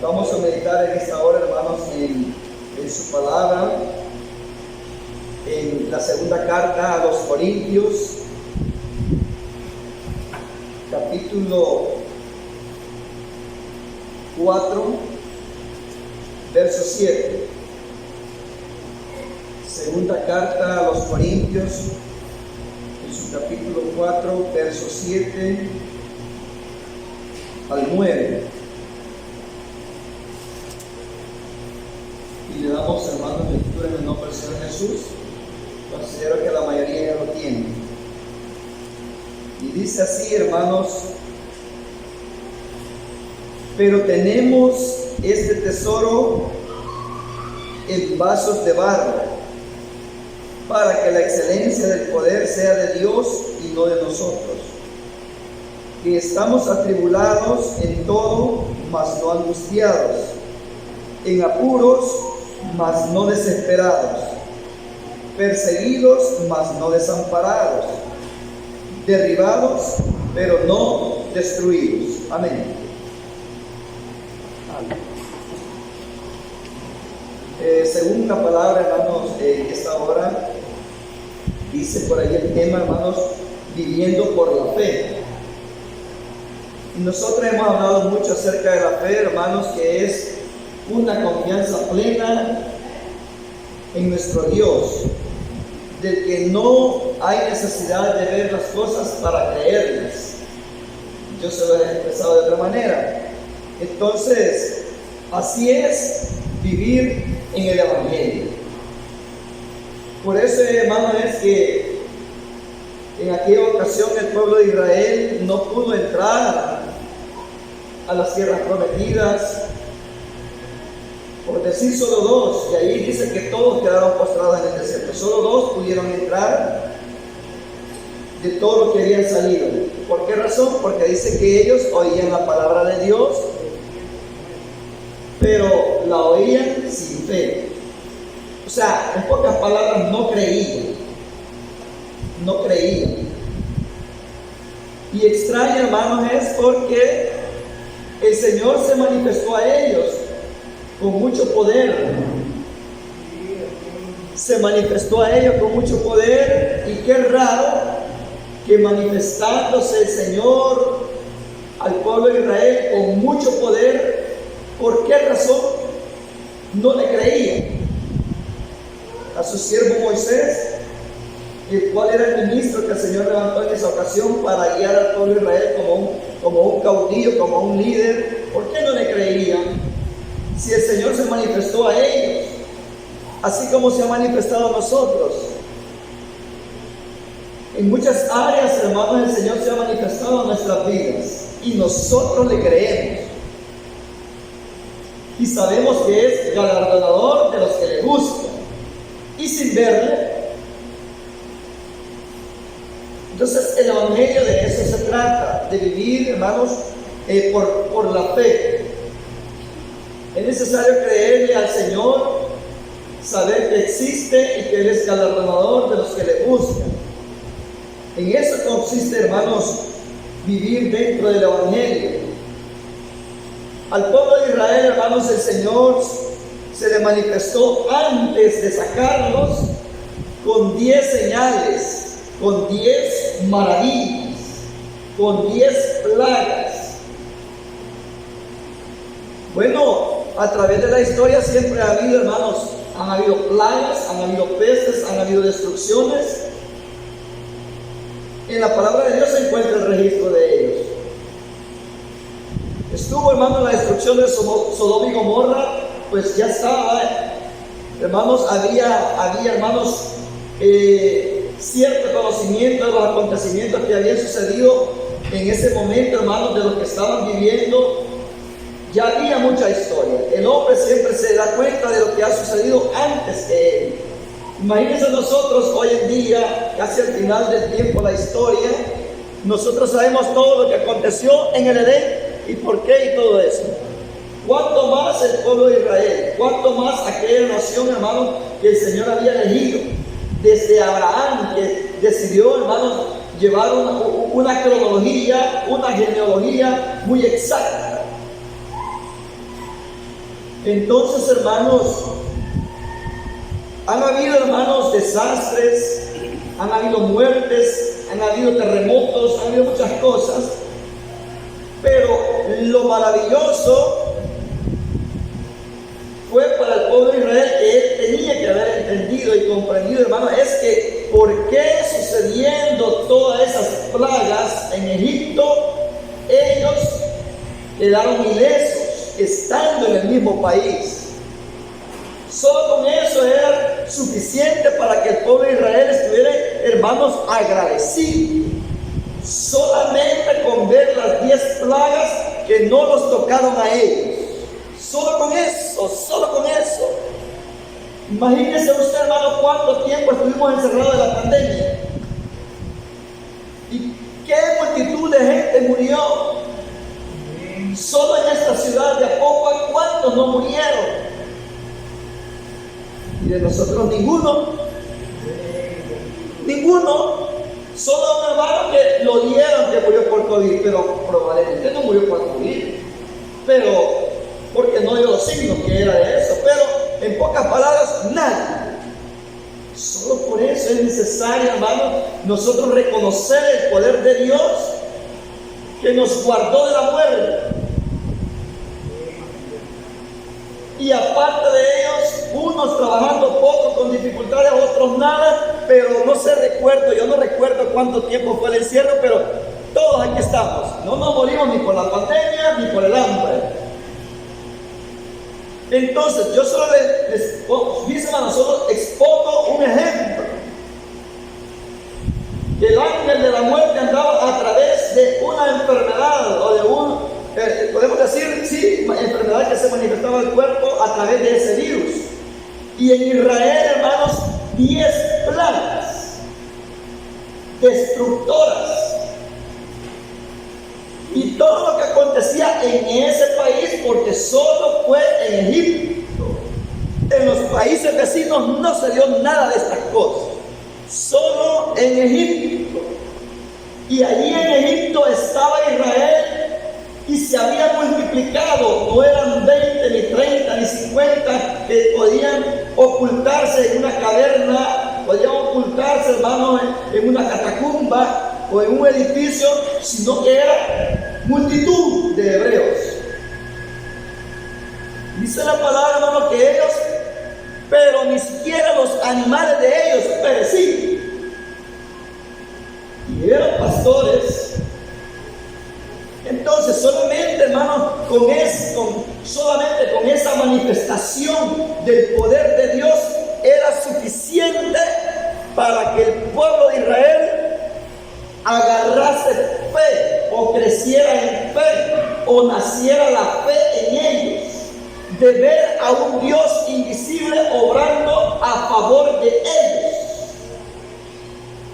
Vamos a meditar en esta hora, hermanos, en su palabra, en la segunda carta a los Corintios, capítulo 4, verso 7. Segunda carta a los Corintios, en su capítulo 4, verso 7 al 9. Y le damos, hermanos, lectura en el nombre del Señor Jesús. Considero que la mayoría ya lo tiene. Y dice así, hermanos: pero tenemos este tesoro en vasos de barro, para que la excelencia del poder sea de Dios y no de nosotros, que estamos atribulados en todo, mas no angustiados, en apuros, mas no desesperados, perseguidos, mas no desamparados, derribados, pero no destruidos. Amén. Según la palabra, hermanos, en esta hora dice por ahí el tema, hermanos, viviendo por la fe. Y nosotros hemos hablado mucho acerca de la fe, hermanos, que es una confianza plena en nuestro Dios, del que no hay necesidad de ver las cosas para creerlas. Yo se lo he expresado de otra manera. Entonces, así es vivir en el Evangelio. Por eso, hermano, es que en aquella ocasión el pueblo de Israel no pudo entrar a las tierras prometidas, por decir solo dos, y ahí dice que todos quedaron postrados en el desierto. Solo dos pudieron entrar de todos los que habían salido. ¿Por qué razón? Porque dice que ellos oían la palabra de Dios, pero la oían sin fe. O sea, en pocas palabras, no creían. No creían. Y extraño, hermanos, es porque el Señor se manifestó a ellos con mucho poder. Se manifestó a ellos con mucho poder, y qué raro que manifestándose el Señor al pueblo de Israel con mucho poder, ¿por qué razón no le creían? A su siervo Moisés, el cual era el ministro que el Señor levantó en esa ocasión para guiar al pueblo de Israel como un caudillo, como un líder. ¿Por qué no le creían? Si el Señor se manifestó a ellos, así como se ha manifestado a nosotros. En muchas áreas, hermanos, el Señor se ha manifestado en nuestras vidas y nosotros le creemos. Y sabemos que es galardonador de los que le buscan. Y sin verle. Entonces, el Evangelio de eso se trata, de vivir, hermanos, por la fe. Es necesario creerle al Señor, saber que existe y que Él es galardonador de los que le buscan. En eso consiste, hermanos, vivir dentro del Evangelio. Al pueblo de Israel, hermanos, el Señor se le manifestó antes de sacarlos con 10 señales, con 10 maravillas, con 10 plagas. Bueno, a través de la historia siempre ha habido, hermanos, han habido plagas, han habido pestes, han habido destrucciones. En la palabra de Dios se encuentra el registro de ellos. Estuvo, hermanos, la destrucción de Sodoma y Gomorra, pues ya estaba, hermanos, había hermanos, cierto conocimiento de los acontecimientos que habían sucedido en ese momento, hermanos, de lo que estaban viviendo. Ya había mucha historia. El hombre siempre se da cuenta de lo que ha sucedido antes que él. Imagínense nosotros hoy en día, casi al final del tiempo, la historia, nosotros sabemos todo lo que aconteció en el Edén y por qué y todo eso. ¿Cuánto más el pueblo de Israel? ¿Cuánto más aquella nación, hermanos, que el Señor había elegido? Desde Abraham, que decidió, hermanos, llevar una cronología, una genealogía muy exacta. Entonces, hermanos, han habido, hermanos, desastres, han habido muertes, han habido terremotos, han habido muchas cosas, pero lo maravilloso fue para el pueblo de Israel, que él tenía que haber entendido y comprendido, hermano, es que ¿por qué sucediendo todas esas plagas en Egipto, ellos quedaron ilesos, estando en el mismo país? Solo con eso era suficiente para que el pueblo de Israel estuviera, hermanos, agradecido. Solamente con ver las 10 plagas que no los tocaron a ellos. Solo con eso, solo con eso. Imagínese usted, hermano, cuánto tiempo estuvimos encerrados de la pandemia. Y qué multitud de gente murió. Solo en esta ciudad de Apopa, ¿cuántos no murieron? Y de nosotros ninguno. Ninguno. Solo un hermano que lo dieron que murió por COVID, pero probablemente no murió por COVID. Pero porque no dio los signos que era de eso. Pero en pocas palabras, nada. Solo por eso es necesario, hermano, nosotros reconocer el poder de Dios que nos guardó de la muerte. Y aparte de ellos, unos trabajando poco, con dificultades, otros nada, pero no sé, yo no recuerdo cuánto tiempo fue el encierro, pero todos aquí estamos. No nos morimos ni por la pandemia, ni por el hambre. Entonces, yo solo solo expongo un ejemplo. Que el ángel de la muerte andaba a través de una enfermedad, o de podemos decir, sí, enfermedad que se manifestaba en el cuerpo a través de ese virus. Y en Israel, hermanos, 10 plagas destructoras. Y todo lo que acontecía en ese país, porque solo fue en Egipto. En los países vecinos no se dio nada de estas cosas. Solo en Egipto. Y allí en Egipto estaba Israel y se había multiplicado. No eran 20, ni 30, ni 50 que podían ocultarse en una caverna, podían ocultarse, hermanos, en una catacumba o en un edificio, sino que era multitud de hebreos. Dice la palabra, hermano, que ellos, pero ni siquiera los animales de ellos perecían. Y eran pastores. Entonces, solamente, hermano, solamente con esa manifestación del poder de Dios era suficiente para que el pueblo de Israel agarrase fe, o creciera en fe, o naciera la fe en ellos, de ver a un Dios invisible obrando a favor de ellos.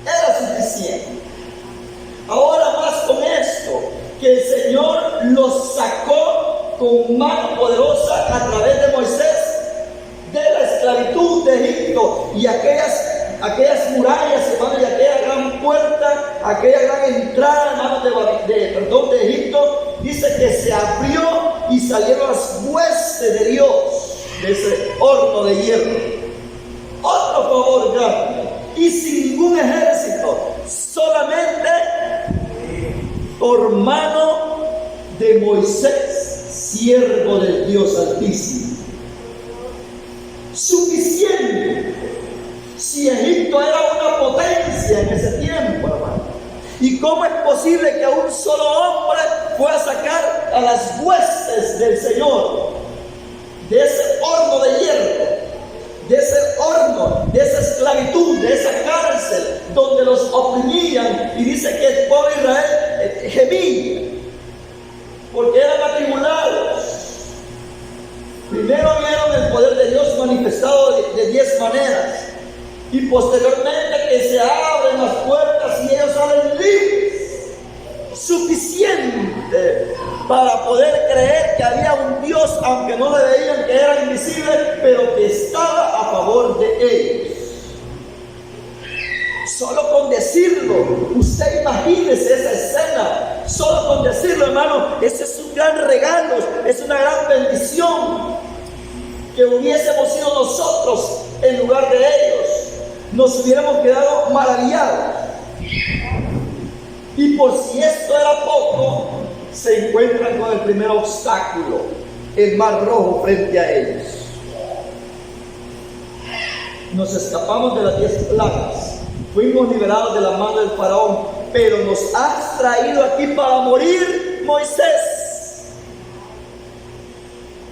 Era suficiente. Ahora más con esto, que el Señor los sacó con mano poderosa a través de Moisés de la esclavitud de Egipto, y aquellas murallas, hermano, y aquella gran puerta, aquella gran entrada, hermano, de Egipto, dice que se abrió y salieron las huestes de Dios de ese horno de hierro. Otro favor grande, y sin ningún ejército, solamente por mano de Moisés, siervo del Dios Altísimo. Suficiente. Si Egipto era una potencia en ese tiempo, hermano. ¿Y cómo es posible que un solo hombre pueda sacar a las huestes del Señor de ese horno de hierro, de ese horno, de esa esclavitud, de esa cárcel donde los oprimían? Y dice que el pueblo de Israel gemía porque eran atribulados. Primero vieron el poder de Dios manifestado de 10 maneras, y posteriormente que se abren las puertas y ellos salen libres. Suficiente para poder creer que había un Dios, aunque no le veían, que era invisible, pero que estaba a favor de ellos. Solo con decirlo, usted imagínese esa escena. Solo con decirlo, hermano, ese es un gran regalo, es una gran bendición. que hubiésemos sido nosotros en lugar de ellos, nos hubiéramos quedado maravillados. Y por si esto era poco, se encuentran con el primer obstáculo, el mar Rojo frente a ellos. Nos escapamos de las 10 plagas, fuimos liberados de la mano del faraón, pero nos has traído aquí para morir, Moisés.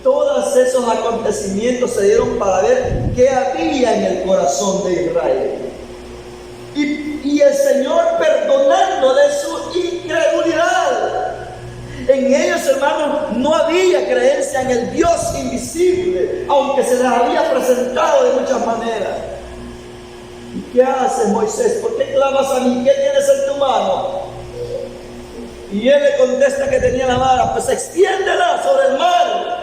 Todos esos acontecimientos se dieron para ver qué había en el corazón de Israel. Y el Señor, perdonando de su incredulidad. En ellos, hermanos, no había creencia en el Dios invisible, aunque se les había presentado de muchas maneras. ¿Y qué haces, Moisés? ¿Por qué clamas a mí? ¿Qué tienes en tu mano? Y él le contesta que tenía la vara. Pues extiéndela sobre el mar.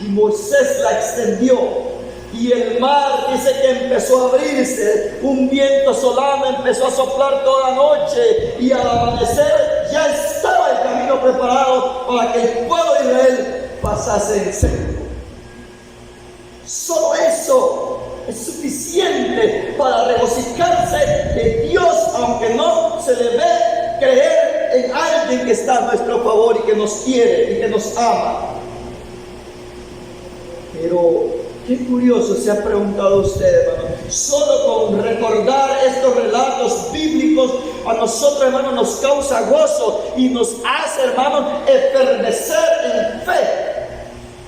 Y Moisés la extendió. Y el mar, dice que empezó a abrirse, un viento solano empezó a soplar toda la noche, y al amanecer ya estaba el camino preparado para que el pueblo de Israel pasase en seco. Solo eso es suficiente para regocijarse de Dios, aunque no se le ve, creer en alguien que está a nuestro favor y que nos quiere y que nos ama. Pero qué curioso, se ha preguntado usted, hermano. Solo con recordar estos relatos bíblicos a nosotros, hermano, nos causa gozo y nos hace, hermano, efervecer en fe,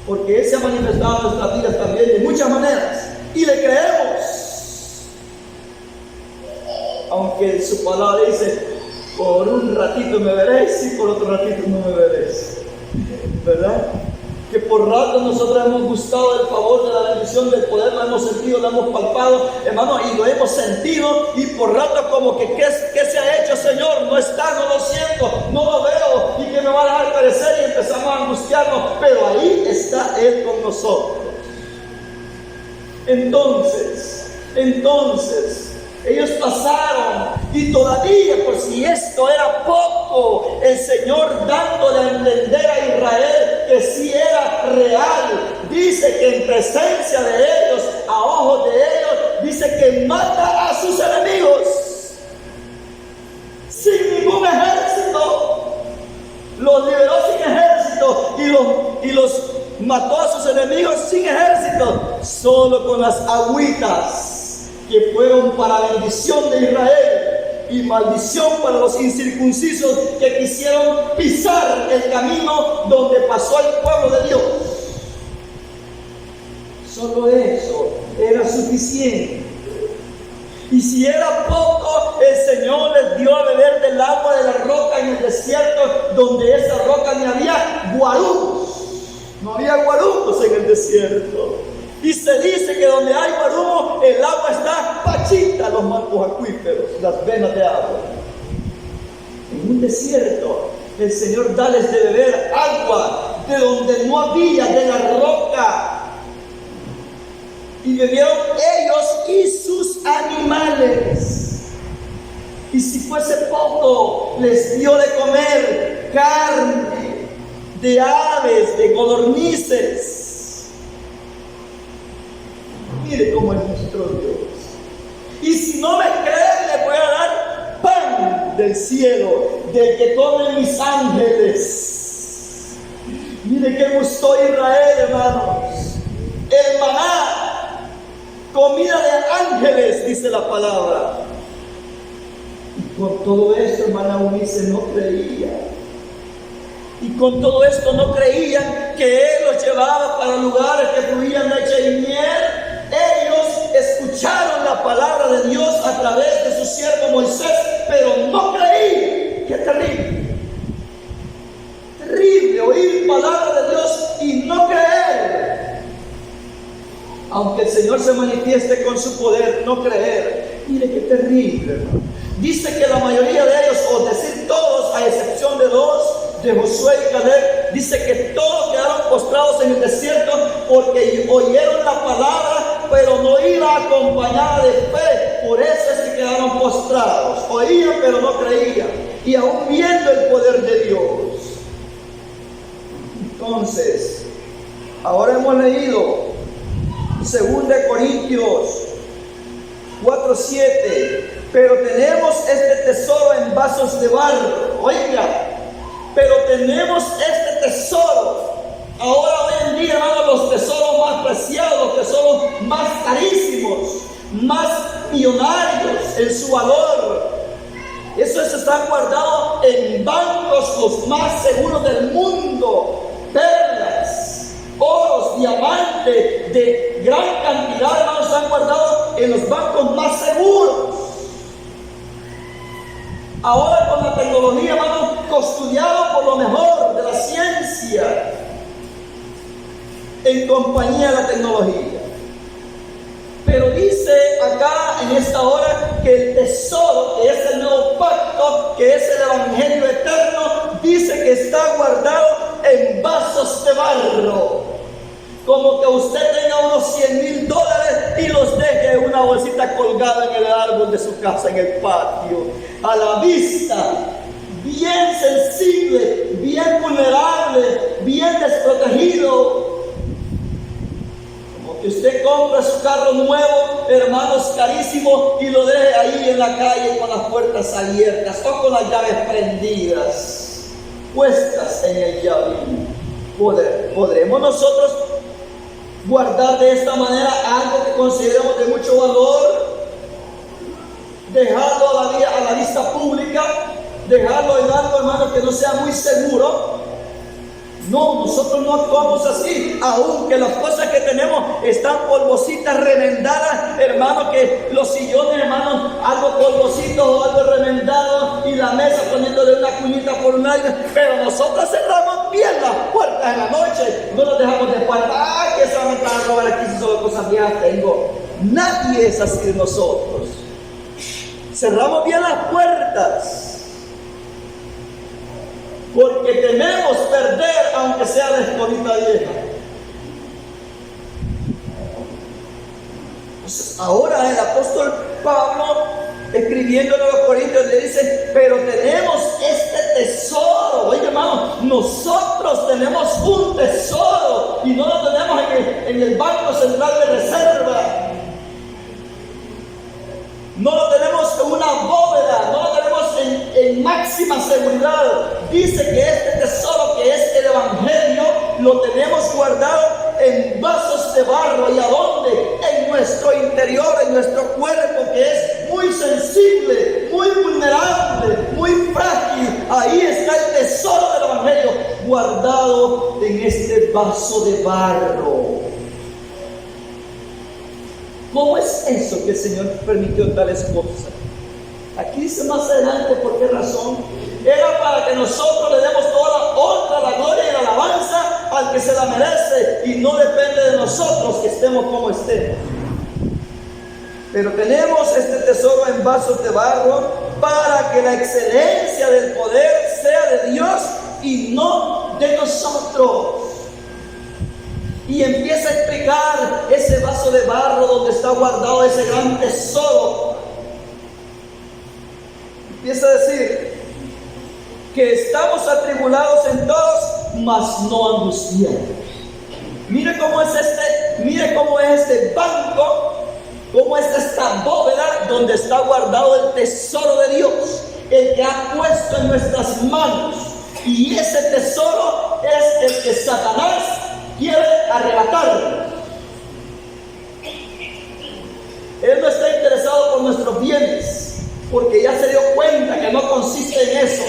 porque Él se ha manifestado en nuestras vidas también de muchas maneras y le creemos, aunque su palabra dice: por un ratito me veréis y por otro ratito no me veréis, ¿verdad? Que por rato nosotros hemos gustado del favor, de la bendición, del poder, lo hemos sentido, lo hemos palpado, hermano, y lo hemos sentido, y por rato como que ¿qué se ha hecho, Señor? No está, no lo siento, no lo veo, y que me va a dejar perecer, y empezamos a angustiarnos, pero ahí está Él con nosotros. Entonces, ellos pasaron, y todavía, por si esto era poco, el Señor dándole a entender a Israel que sí era real. Dice que en presencia de ellos, a ojos de ellos, dice que mata a sus enemigos sin ningún ejército. Los liberó sin ejército y los mató a sus enemigos sin ejército, solo con las agüitas que fueron para bendición de Israel y maldición para los incircuncisos que quisieron pisar el camino donde pasó el pueblo de Dios. Solo eso era suficiente. Y si era poco, el Señor les dio a beber del agua de la roca en el desierto, donde esa roca ni había guarujos. No había guarujos en el desierto. Y se dice que donde hay guarumo, el agua está pachita, los marcos acuíferos, las venas de agua. En un desierto, el Señor dales de beber agua de donde no había, de la roca. Y bebieron ellos y sus animales. Y si fuese poco, les dio de comer carne de aves, de codornices. Mire cómo es nuestro Dios. Y si no me creen, les voy a dar pan del cielo, del que comen mis ángeles. Mire qué gustó Israel, hermanos. El maná, comida de ángeles, dice la palabra. Y con todo esto, hermana Unice, no creía. Y con todo esto no creían que Él los llevaba para lugares que fluían leche y miel. Ellos escucharon la palabra de Dios a través de su siervo Moisés, pero no creían. ¡Qué terrible! Terrible oír palabra de Dios y no creer. Aunque el Señor se manifieste con su poder, no creer. Mire qué terrible, hermano. Dice que la mayoría de ellos, o decir todos, a excepción de dos, de Josué y Caleb, dice que todos quedaron postrados en el desierto porque oyeron la palabra, pero no iba acompañada de fe. Por eso es que quedaron postrados. Oían, pero no creían. Y aún viendo el poder de Dios. Entonces, ahora hemos leído 2 Corintios 4:7. Pero tenemos este tesoro en vasos de barro. Oiga, pero tenemos este tesoro. Ahora hoy en día, hermanos, los tesoros más preciados, los tesoros más carísimos, más millonarios en su valor, esos están guardados en bancos los más seguros del mundo. Perlas, oros, diamantes de gran cantidad, hermanos, están guardados en los bancos más seguros. Ahora con la tecnología, hermanos, custodiado por lo mejor de la ciencia, en compañía de la tecnología. Pero dice acá en esta hora que el tesoro, que es el nuevo pacto, que es el evangelio eterno, dice que está guardado en vasos de barro. Como que usted tenga unos $100,000 y los deje en una bolsita colgada en el árbol de su casa, en el patio, a la vista, bien sensible, bien vulnerable, bien desprotegido. Que usted compra su carro nuevo, hermanos, carísimo, y lo deje ahí en la calle con las puertas abiertas o con las llaves prendidas, puestas en el llavín. ¿Podremos nosotros guardar de esta manera algo que consideramos de mucho valor? Dejarlo a la vista pública, dejarlo en algo, hermanos, que no sea muy seguro. No, nosotros no actuamos así, aunque las cosas que tenemos están polvositas, remendadas, hermano, que los sillones, hermano, algo polvositos o algo remendado, y la mesa poniéndole una cuñita por un aire, pero nosotros cerramos bien las puertas en la noche, no las dejamos de puerta. Que se van a entrar a robar aquí si solo cosas viejas tengo. Nadie es así de nosotros. Cerramos bien las puertas, porque tememos perder, aunque sea la escobita vieja. Entonces, ahora el apóstol Pablo, escribiéndole a los Corintios, le dice: pero tenemos este tesoro. Oye, hermano, nosotros tenemos un tesoro y no lo tenemos en el Banco Central de Reserva. No lo tenemos en una bóveda, no lo tenemos en máxima seguridad. Dice que este tesoro, que es el evangelio, lo tenemos guardado en vasos de barro. ¿Y a dónde? En nuestro interior, en nuestro cuerpo, que es muy sensible, muy vulnerable, muy frágil. Ahí está el tesoro del evangelio, guardado en este vaso de barro. ¿Cómo es eso que el Señor permitió tales cosas? Aquí dice más adelante por qué razón. Era para que nosotros le demos toda la honra, la gloria y la alabanza al que se la merece, y no depende de nosotros que estemos como estemos. Pero tenemos este tesoro en vasos de barro para que la excelencia del poder sea de Dios y no de nosotros. Y empieza a explicar ese vaso de barro donde está guardado ese gran tesoro. Empieza a decir que estamos atribulados en todos, mas no angustiados. Mire cómo es este banco, cómo es esta bóveda donde está guardado el tesoro de Dios, el que ha puesto en nuestras manos. Y ese tesoro es el que Satanás quiere arrebatar. Él no está interesado por nuestros bienes, porque ya se dio cuenta que no consiste en eso.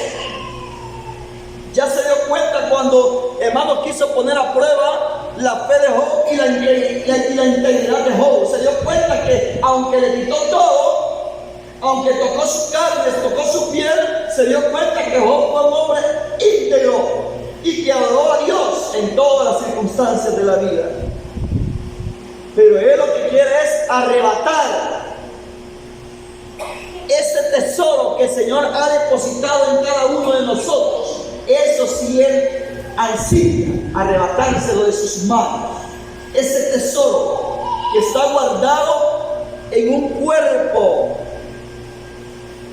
Ya se dio cuenta cuando, hermano, quiso poner a prueba la fe de Job y la integridad de Job. Se dio cuenta que aunque le quitó todo, aunque tocó su carne, tocó su piel, se dio cuenta que Job fue un hombre íntegro y que adoró a Dios en todas las circunstancias de la vida. Pero él lo que quiere es arrebatar ese tesoro que el Señor ha depositado en cada uno de nosotros. Eso sí, él ansía arrebatárselo de sus manos. Ese tesoro que está guardado en un cuerpo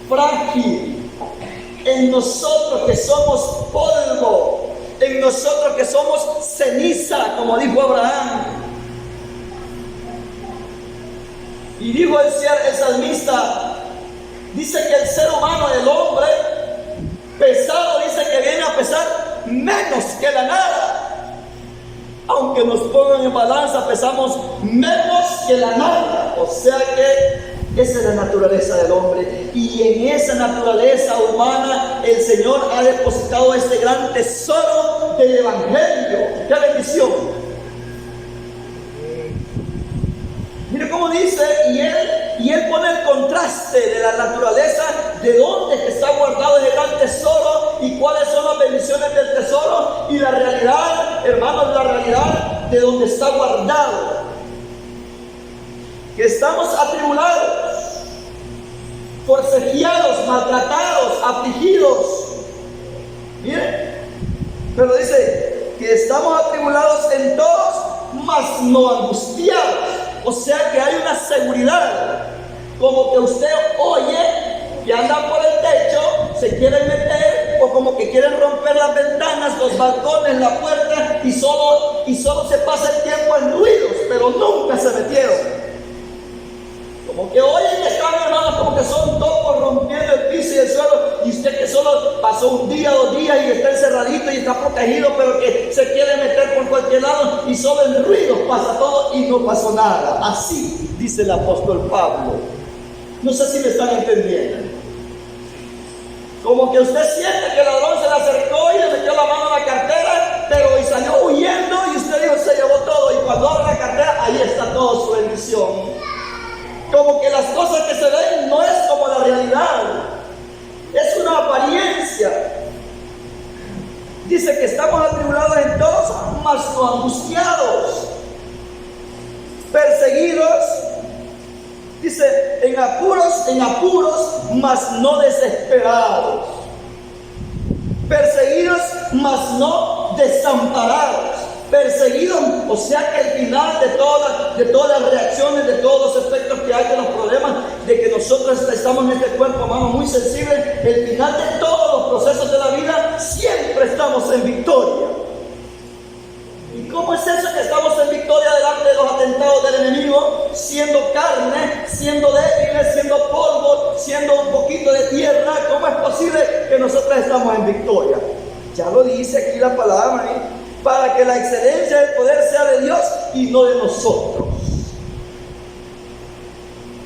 frágil, en nosotros que somos polvo, en nosotros que somos ceniza, como dijo Abraham. Y dijo el salmista, dice que el ser humano, el hombre pesado, dice que viene a pesar menos que la nada. Aunque nos pongan en balanza, pesamos menos que la nada. O sea que esa es la naturaleza del hombre. Y en esa naturaleza humana el Señor ha depositado este gran tesoro del Evangelio. ¡Qué bendición! Mire cómo dice, y él pone el contraste de la naturaleza, de dónde está guardado ese gran tesoro y cuáles son las bendiciones del tesoro, y la realidad, hermanos, la realidad de dónde está guardado. Que estamos atribulados, forcejeados, maltratados, afligidos. Miren, pero dice que estamos atribulados en todos, mas no angustiados. O sea que hay una seguridad, como que usted oye que andan por el techo, se quieren meter, o como que quieren romper las ventanas, los balcones, la puerta, y solo se pasa el tiempo en ruidos, pero nunca se metieron. Como que oyen que están, hermanos, como que son topos rompiendo el piso y el suelo, y usted que solo pasó un día, 2 días y está encerradito y está protegido, pero que se quiere meter por cualquier lado y solo en ruidos pasa todo y no pasó nada. Así dice el apóstol Pablo. No sé si me están entendiendo. Como que usted siente que el ladrón se le acercó y le metió la mano en la cartera, pero y salió huyendo, y usted dijo, se llevó todo, y cuando abre la cartera, ahí está toda su bendición. Como que las cosas que se ven no es como la realidad, es una apariencia. Dice que estamos atribulados en todos, mas no angustiados, perseguidos, dice, en apuros, mas no desesperados, perseguidos, mas no desamparados. Perseguidos, o sea que el final de todas las reacciones, de todos los efectos que hay de los problemas, de que nosotros estamos en este cuerpo humano muy sensible, el final de todos los procesos de la vida, siempre estamos en victoria. ¿Y cómo es eso que estamos en victoria delante de los atentados del enemigo? Siendo carne, siendo débiles, siendo polvo, siendo un poquito de tierra. ¿Cómo es posible que nosotros estamos en victoria? Ya lo dice aquí la palabra, para que la excelencia del poder sea de Dios y no de nosotros.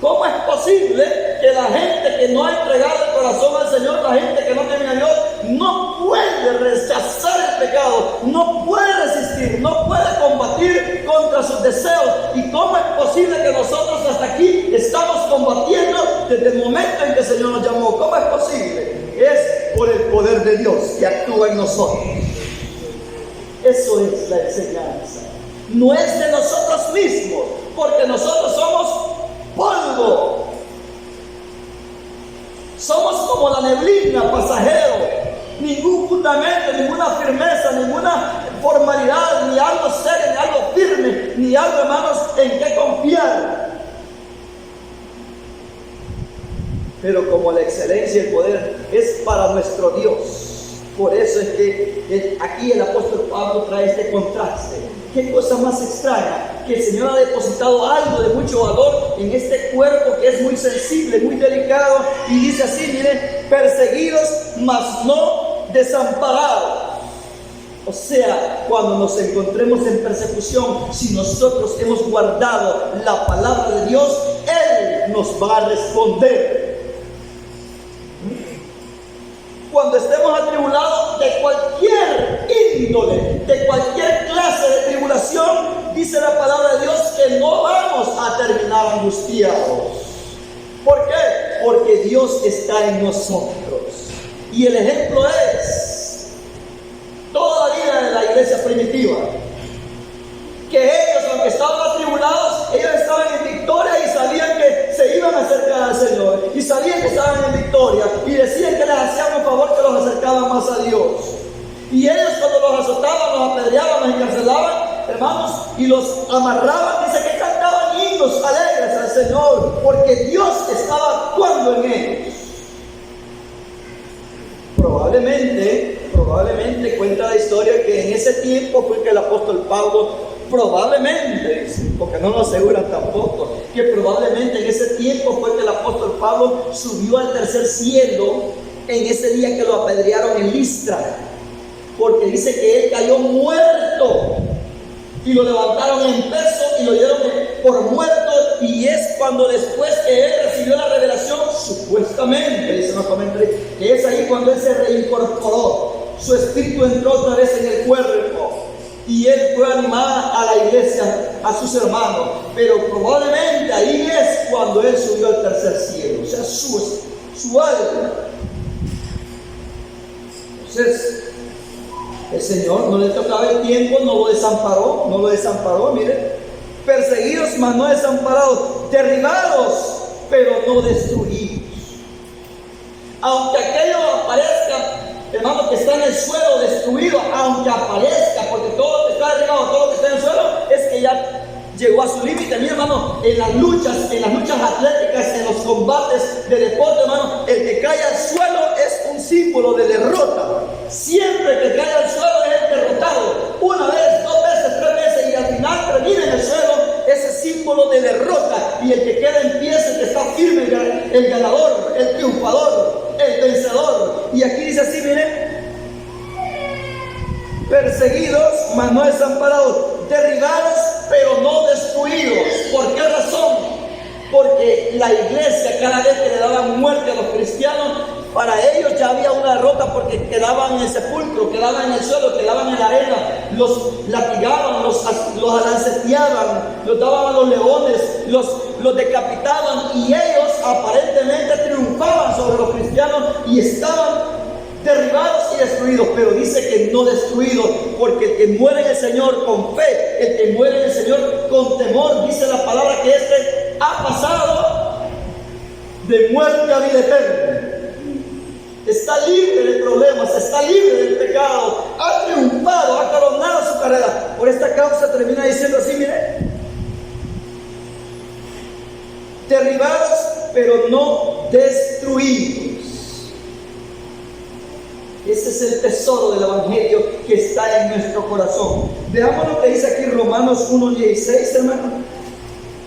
¿Cómo es posible que la gente que no ha entregado el corazón al Señor, la gente que no tiene a Dios, no puede rechazar el pecado, no puede resistir, no puede combatir contra sus deseos? ¿Y cómo es posible que nosotros hasta aquí estamos combatiendo desde el momento en que el Señor nos llamó? ¿Cómo es posible? Es por el poder de Dios que actúa en nosotros. Eso es la enseñanza. No es de nosotros mismos, porque nosotros somos polvo. Somos como la neblina, pasajero. Ningún fundamento, ninguna firmeza, ninguna formalidad, ni algo serio, ni algo firme, ni algo, hermanos, en qué confiar. Pero como la excelencia y el poder es para nuestro Dios, por eso es que aquí el apóstol Pablo trae este contraste. Qué cosa más extraña, que el Señor ha depositado algo de mucho valor en este cuerpo que es muy sensible, muy delicado, y dice así, miren, perseguidos, mas no desamparados. O sea, cuando nos encontremos en persecución, si nosotros hemos guardado la palabra de Dios, Él nos va a responder. Cuando estemos atribulados de cualquier índole, de cualquier clase de tribulación, dice la palabra de Dios que no vamos a terminar angustiados. ¿Por qué? Porque Dios está en nosotros. Y el ejemplo es toda la vida de la iglesia primitiva, que ellos, aunque estaban atribulados, ellos estaban en victoria y sabían que se iban a acercar al Señor, y sabían que estaban en victoria, y decían que les hacían un favor que los acercaban más a Dios. Y ellos, cuando los azotaban, los apedreaban, los encarcelaban, hermanos, y los amarraban, dice que cantaban himnos alegres al Señor, porque Dios estaba actuando en ellos. Probablemente cuenta la historia que en ese tiempo fue que el apóstol Pablo probablemente, porque no lo aseguran tampoco, que probablemente en ese tiempo fue que el apóstol Pablo subió al tercer cielo en ese día que lo apedrearon en Listra, porque dice que él cayó muerto y lo levantaron en peso y lo dieron por muerto, y es cuando después que él recibió la revelación, supuestamente, dicen los comentarios, que es ahí cuando él se reincorporó, su espíritu entró otra vez en el cuerpo y él fue a animar a la iglesia, a sus hermanos, pero probablemente ahí es cuando él subió al tercer cielo, o sea, su alma. Entonces, el Señor no le tocaba el tiempo, no lo desamparó, miren, perseguidos mas no desamparados, derribados pero no destruidos. Aunque aquello aparezca, hermano, que está en el suelo destruido, aunque aparezca, porque todo lo que está derribado, todo lo que está en el suelo, es que ya llegó a su límite. Mi hermano, en las luchas atléticas, en los combates de deporte, hermano, el que cae al suelo es un símbolo de derrota. Siempre que cae al suelo es el derrotado. Una vez, dos veces, tres veces, y al final termina en el suelo, ese símbolo de derrota. Y el que queda en pie es el que está firme, el ganador, el triunfador, el vencedor. Y aquí dice así, miren: perseguidos, mas no desamparados, derribados, pero no destruidos. ¿Por qué razón? Porque la iglesia, cada vez que le daban muerte a los cristianos, para ellos ya había una derrota, porque quedaban en el sepulcro, quedaban en el suelo, quedaban en la arena, los latigaban, los alanceteaban, los daban a los leones, los decapitaban, y ellos aparentemente triunfaban sobre los cristianos y estaban derribados y destruidos, pero dice que no destruidos, porque el que muere en el Señor con fe, el que muere en el Señor con temor, dice la palabra que ha pasado de muerte a vida eterna. Está libre de problemas, está libre del pecado, ha triunfado, ha coronado su carrera. Por esta causa termina diciendo así, mire: derribados pero no destruidos. Ese es el tesoro del Evangelio que está en nuestro corazón. Veamos lo que dice aquí Romanos 1:16, hermano.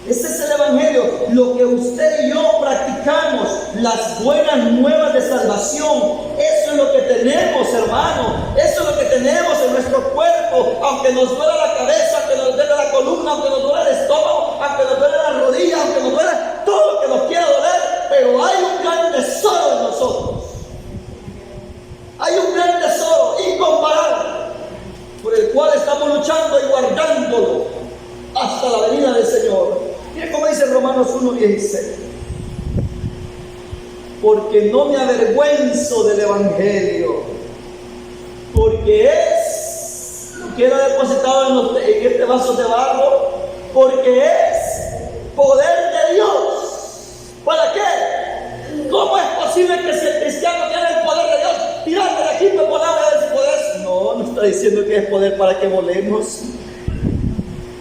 Ese es el Evangelio, lo que usted y yo practicamos, las buenas nuevas de salvación. Eso es lo que tenemos, hermano. Eso es lo que tenemos en nuestro cuerpo. Aunque nos duela la cabeza, aunque nos duela la columna, aunque nos duela el estómago, aunque nos duela la rodilla, aunque nos duela todo lo que nos quiera doler, pero hay un gran tesoro en nosotros. Hay un gran tesoro incomparable por el cual estamos luchando y guardándolo hasta la venida del Señor. Mire cómo dice Romanos 1:16: porque no me avergüenzo del Evangelio, porque queda depositado en este vaso de barro, porque es poder de Dios. ¿Para qué? ¿Cómo es posible que si el cristiano tiene el poder de Dios, tirarle de aquí por palabra de su poder? No está diciendo que es poder para que volemos.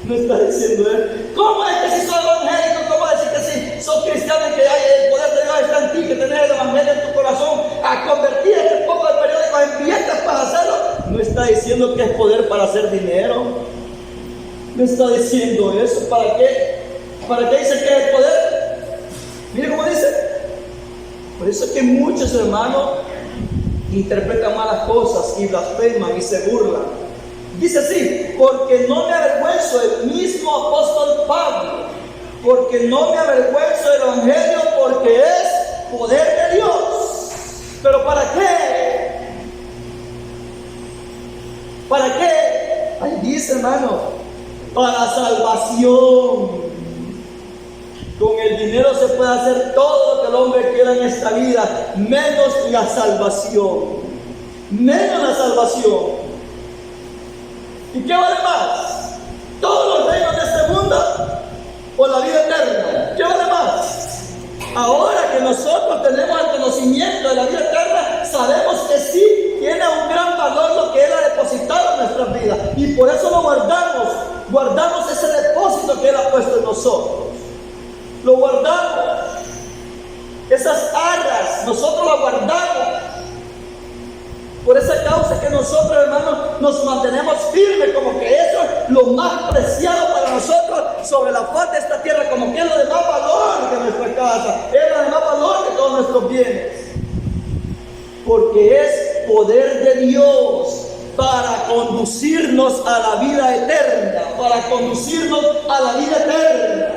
No está diciendo él. ¿Cómo es que si sos evangélico, cómo decir que si sos cristiano, que hay el poder de Dios está en ti, que tenés el evangelio en tu corazón, a convertir este poco de periódicos en billetes para hacerlo? No está diciendo que es poder para hacer dinero. No está diciendo eso. ¿Para qué? ¿Para qué dice que es el poder? Mire cómo dice. Por eso es que muchos hermanos interpretan malas cosas y blasfeman y se burlan. Dice así: porque no me avergüenzo, el mismo apóstol Pablo, porque no me avergüenzo del Evangelio, porque es poder de Dios. ¿Pero para qué? ¿Para qué? Ahí dice, hermano, para salvación. Con el dinero se puede hacer todo lo que el hombre quiera en esta vida, menos la salvación. Menos la salvación. ¿Y qué vale más? ¿Todos los reinos de este mundo o la vida eterna? ¿Qué vale más? Ahora que nosotros tenemos el conocimiento de la vida eterna, sabemos que sí tiene un gran valor lo que Él ha depositado en nuestras vidas. Y por eso lo guardamos ese depósito que Él ha puesto en nosotros. Lo guardamos. Esas arras, nosotros las guardamos. Por esa causa que nosotros, hermanos, nos mantenemos firmes, como que eso es lo más preciado para nosotros sobre la faz de esta tierra, como que es lo de más valor que nuestra casa, es lo de más valor que todos nuestros bienes. Porque es poder de Dios para conducirnos a la vida eterna, para conducirnos a la vida eterna.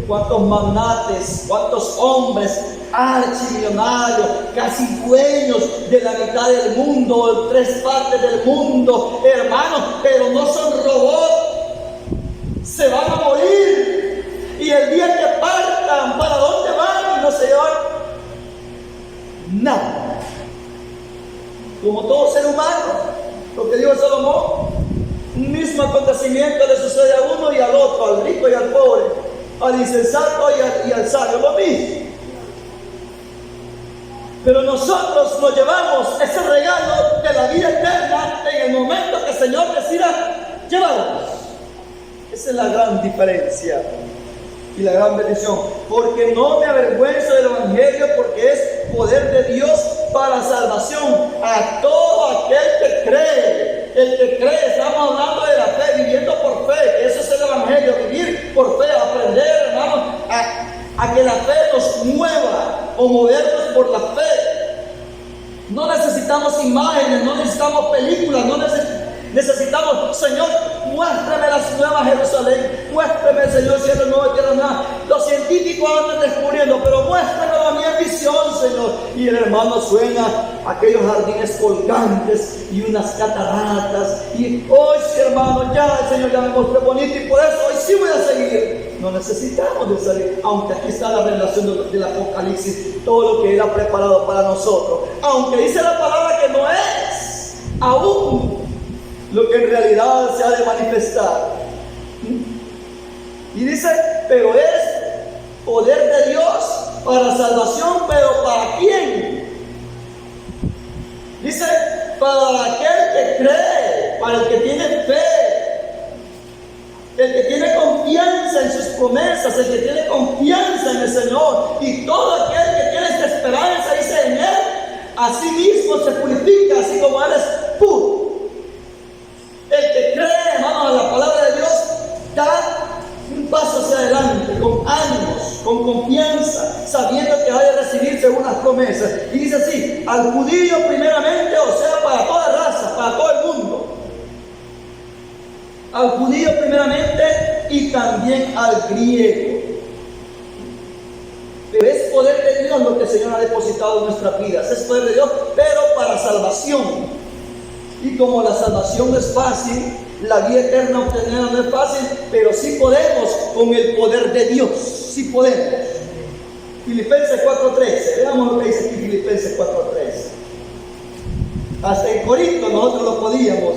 Cuántos magnates, cuántos hombres archimillonarios, casi dueños de la mitad del mundo, 3 partes del mundo, hermanos, pero no son robots, se van a morir. Y el día que partan, ¿para dónde van? Y no se llevan nada. Como todo ser humano, lo que dijo Salomón, un mismo acontecimiento le sucede a uno y al otro, al rico y al pobre, al insensato y al sabio, lo mismo. Pero nosotros nos llevamos ese regalo de la vida eterna en el momento que el Señor decida llevarnos. Esa es la gran diferencia y la gran bendición. Porque no me avergüenzo del Evangelio, porque es poder de Dios para salvación a todo aquel que cree. El que cree, estamos hablando de la fe, viviendo por fe. Eso es el Evangelio, vivir por fe, aprender, hermanos, a que la fe nos mueva o movernos por la fe. No necesitamos imágenes, no necesitamos películas, no necesitamos, Señor, muéstrame la nueva Jerusalén, muéstrame, Señor, cielo nuevo, tierra nueva. Los científicos andan descubriendo, pero muéstrame la mía visión, Señor. Y el hermano suena aquellos jardines colgantes y unas cataratas. Y hoy, sí, hermano, ya el Señor ya me mostró bonito y por eso hoy sí voy a seguir. No necesitamos de salir, aunque aquí está la revelación del Apocalipsis, todo lo que Él ha preparado para nosotros. Aunque dice la palabra que no es aún lo que en realidad se ha de manifestar. Y dice, pero es poder de Dios para salvación, pero ¿para quién? Dice, para aquel que cree, para el que tiene fe, el que tiene confianza en sus promesas, el que tiene confianza en el Señor. Y todo aquel que tiene esta esperanza, dice, en Él, a sí mismo se purifica, así como Él es puro. El que cree, hermanos, en la palabra de Dios, da un paso hacia adelante, con ánimos, con confianza, sabiendo que va a recibir según las promesas. Y dice así, al judío primeramente, o sea, para toda raza, para todo el mundo. Al judío primeramente y también al griego. Pero es poder de Dios lo que el Señor ha depositado en nuestras vidas. Es poder de Dios, pero para salvación. Y como la salvación no es fácil, la vida eterna obtenerla no es fácil, pero sí podemos con el poder de Dios. Sí podemos. Filipenses 4:13. Veamos lo que dice aquí Filipenses 4:13. Hasta en Corinto nosotros lo podíamos.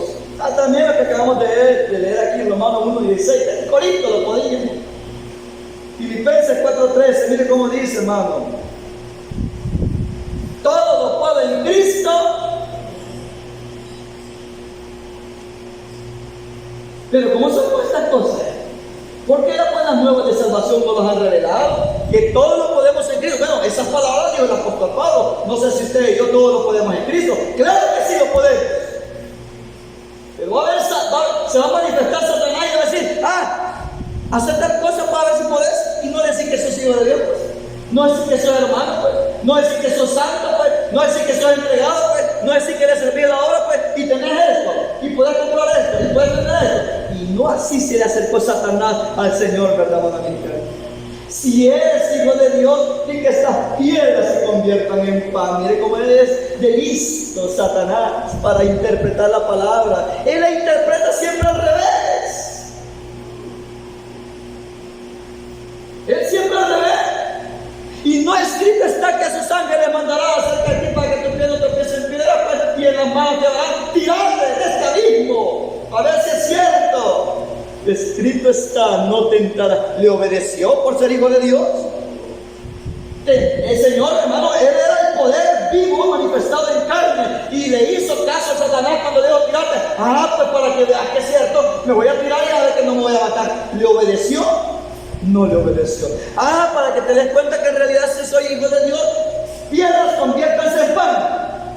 También lo que acabamos de leer aquí en Romanos 1:16. En Corinto lo podíamos. Filipenses 4:13. Mire cómo dice, hermano. Todo lo puedo en Cristo. Pero ¿cómo son estas cosas? ¿Por qué las buenas nuevas de salvación no las han revelado? Que todo lo podemos en Cristo. Bueno, esas palabras dijo el apóstol Pablo. No sé si usted y yo todo lo podemos en Cristo. Claro que sí lo podemos. Pero se va a manifestar Satanás y va a decir, hacer tal cosa para ver si podés. Y no decir que sos hijo de Dios, pues. No decir que sos hermano, pues. No decir que sos santo, pues. No decir que sos entregado, pues. No decir que le serví la obra, pues. Y tenés esto. Y podés comprar esto. Y podés tener esto. Y no así se le acercó Satanás al Señor, ¿verdad, hermano? Si eres hijo de Dios, y que estas piedras se conviertan en pan. Mire cómo Él es de listo, Satanás, para interpretar la palabra. Él la interpreta siempre al revés. Él siempre al revés. Y no escrito está que a sus ángeles mandará acerca de ti para que tu pie no tropiece en piedra, pues, y en las manos te darán tirarle de este abismo. A ver si es cierto. Escrito está, no tentará. ¿Le obedeció por ser hijo de Dios? El Señor, hermano, Él era el poder vivo manifestado en carne. Y le hizo caso a Satanás cuando le dijo tirarte. Pues para que veas que es cierto, me voy a tirar y a ver que no me voy a matar. ¿Le obedeció? No le obedeció. Para que te des cuenta que en realidad si soy hijo de Dios, piedras conviértanse en pan.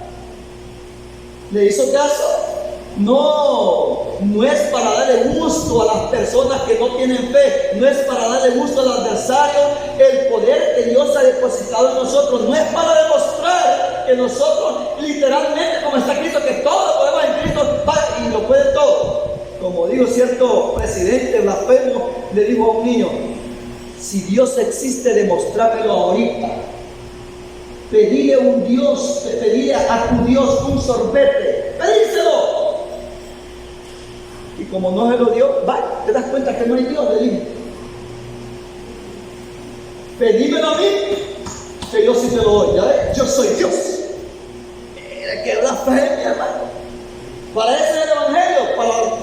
¿Le hizo caso? No es para darle gusto a las personas que no tienen fe, no es para darle gusto al adversario. El poder que Dios ha depositado en nosotros no es para demostrar que nosotros literalmente, como está escrito, que todo podemos en Cristo y lo puede todo. Como dijo cierto presidente blasfemo, le dijo a un niño: si Dios existe, demostrámelo ahorita. Pedile a tu Dios un sorbete, pedíselo. Y como no se lo dio, te das cuenta que no hay Dios, le dijo. Pedímelo a mí, que yo sí te lo doy. ¿Ya ves? Yo soy Dios. Mira qué blasfemia, hermano. Para eso es el Evangelio,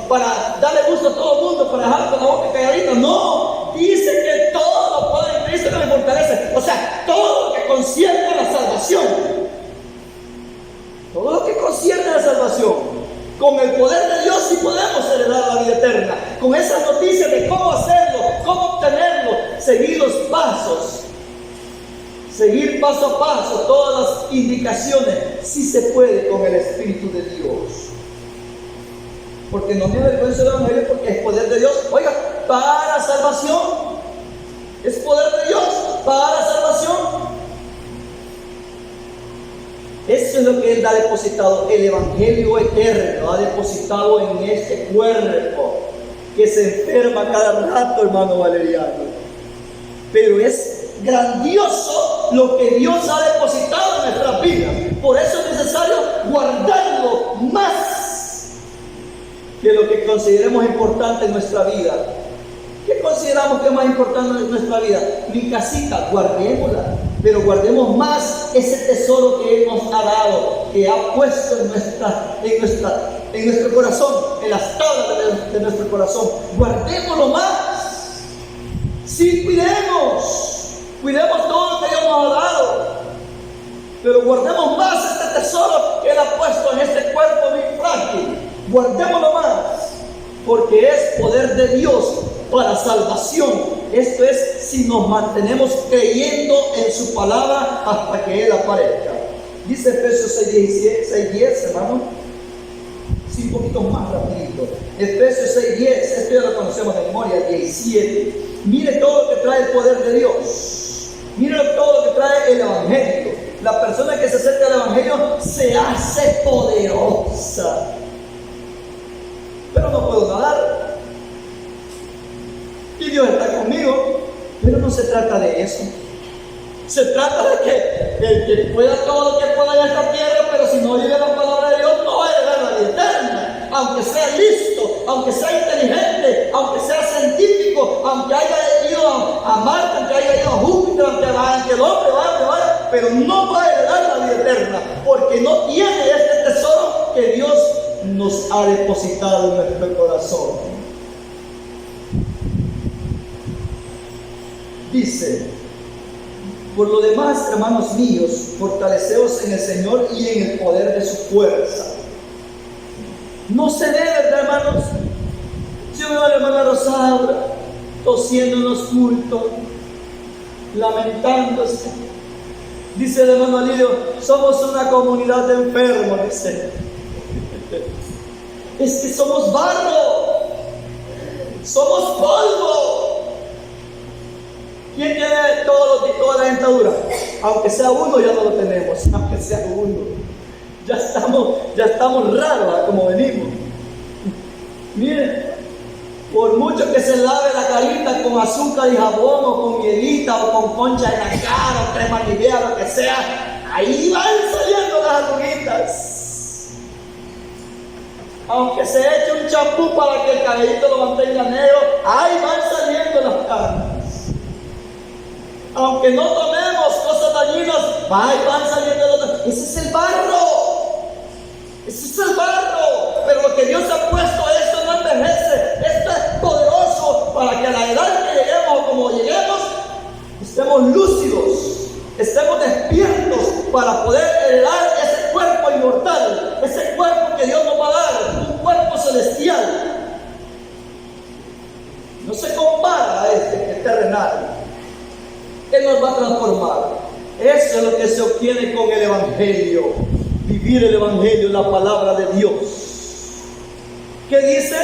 para darle gusto a todo el mundo, para dejar con la boca calladita. No, dice que todo lo puede en Cristo que me fortalece. O sea, todo lo que concierne a la salvación. Todo lo que concierne a la salvación. Con el poder de Dios sí podemos heredar la vida eterna. Con esas noticias de cómo hacerlo, cómo obtenerlo, seguir los pasos. Seguir paso a paso todas las indicaciones. Sí se puede con el Espíritu de Dios. Porque no me avergüenzo del Evangelio, porque es poder de Dios. Oiga, para salvación. Es poder de Dios para salvación. Eso es lo que Él ha depositado. El Evangelio eterno ha depositado en este cuerpo que se enferma cada rato, hermano Valeriano. Pero es grandioso lo que Dios ha depositado en nuestras vidas. Por eso es necesario guardarlo más que lo que consideremos importante en nuestra vida. ¿Qué consideramos que es más importante en nuestra vida? Mi casita, guardémosla, pero guardemos más ese tesoro que Él nos ha dado, que ha puesto en nuestro corazón, en las tablas de nuestro corazón. Guardémoslo más. Sí, cuidemos todo lo que Dios nos ha dado, pero guardemos más este tesoro que Él ha puesto en este cuerpo muy frágil. Guardémoslo más, porque es poder de Dios para salvación. Esto es si nos mantenemos creyendo en su palabra hasta que Él aparezca. Dice Efesios 6:10, hermano. Sí, un poquito más rapidito. Efesios 6:10, esto ya lo conocemos de memoria. 17. Mire todo lo que trae el poder de Dios. Mire todo lo que trae el Evangelio. La persona que se acerca al Evangelio se hace poderosa. Pero no puedo nadar. Y Dios está conmigo. Pero no se trata de eso. Se trata de que el que pueda todo lo que pueda en esta tierra, pero si no vive la palabra de Dios, no va a heredar la vida eterna. Aunque sea listo, aunque sea inteligente, aunque sea científico, aunque haya ido a Marte, aunque haya ido a Júpiter, aunque el hombre vaya, pero no va a heredar la vida eterna, porque no tiene este tesoro que Dios nos ha depositado en nuestro corazón. Dice: por lo demás, hermanos míos, fortaleceos en el Señor y en el poder de su fuerza. No se debe, hermanos. Yo veo a la hermana Rosaura tosiendo en los cultos, lamentándose. Dice el hermano Lidio: somos una comunidad de enfermos, dice. Es que somos barro, somos polvo. ¿Quién tiene toda la dentadura? Aunque sea uno, ya no lo tenemos. Aunque sea uno, ya estamos raros como venimos. Miren, por mucho que se lave la carita con azúcar y jabón, o con mielita, o con concha en la cara, o crema Nivea, lo que sea, ahí van saliendo las arruguitas. Aunque se eche un champú para que el cabellito lo mantenga negro, ahí van saliendo las canas. Aunque no tomemos cosas dañinas, ahí van saliendo las. Ese es el barro. Ese es el barro. Pero lo que Dios ha puesto, esto no envejece. Esto es poderoso para que a la edad que lleguemos, o como lleguemos, estemos lúcidos, estemos despiertos para poder heredar ese cuerpo inmortal, ese cuerpo que Dios nos va a dar, un cuerpo celestial. No se compara a este que es terrenal. Él nos va a transformar. Eso es lo que se obtiene con el Evangelio. vivir el Evangelio, la palabra de Dios. ¿Qué dice?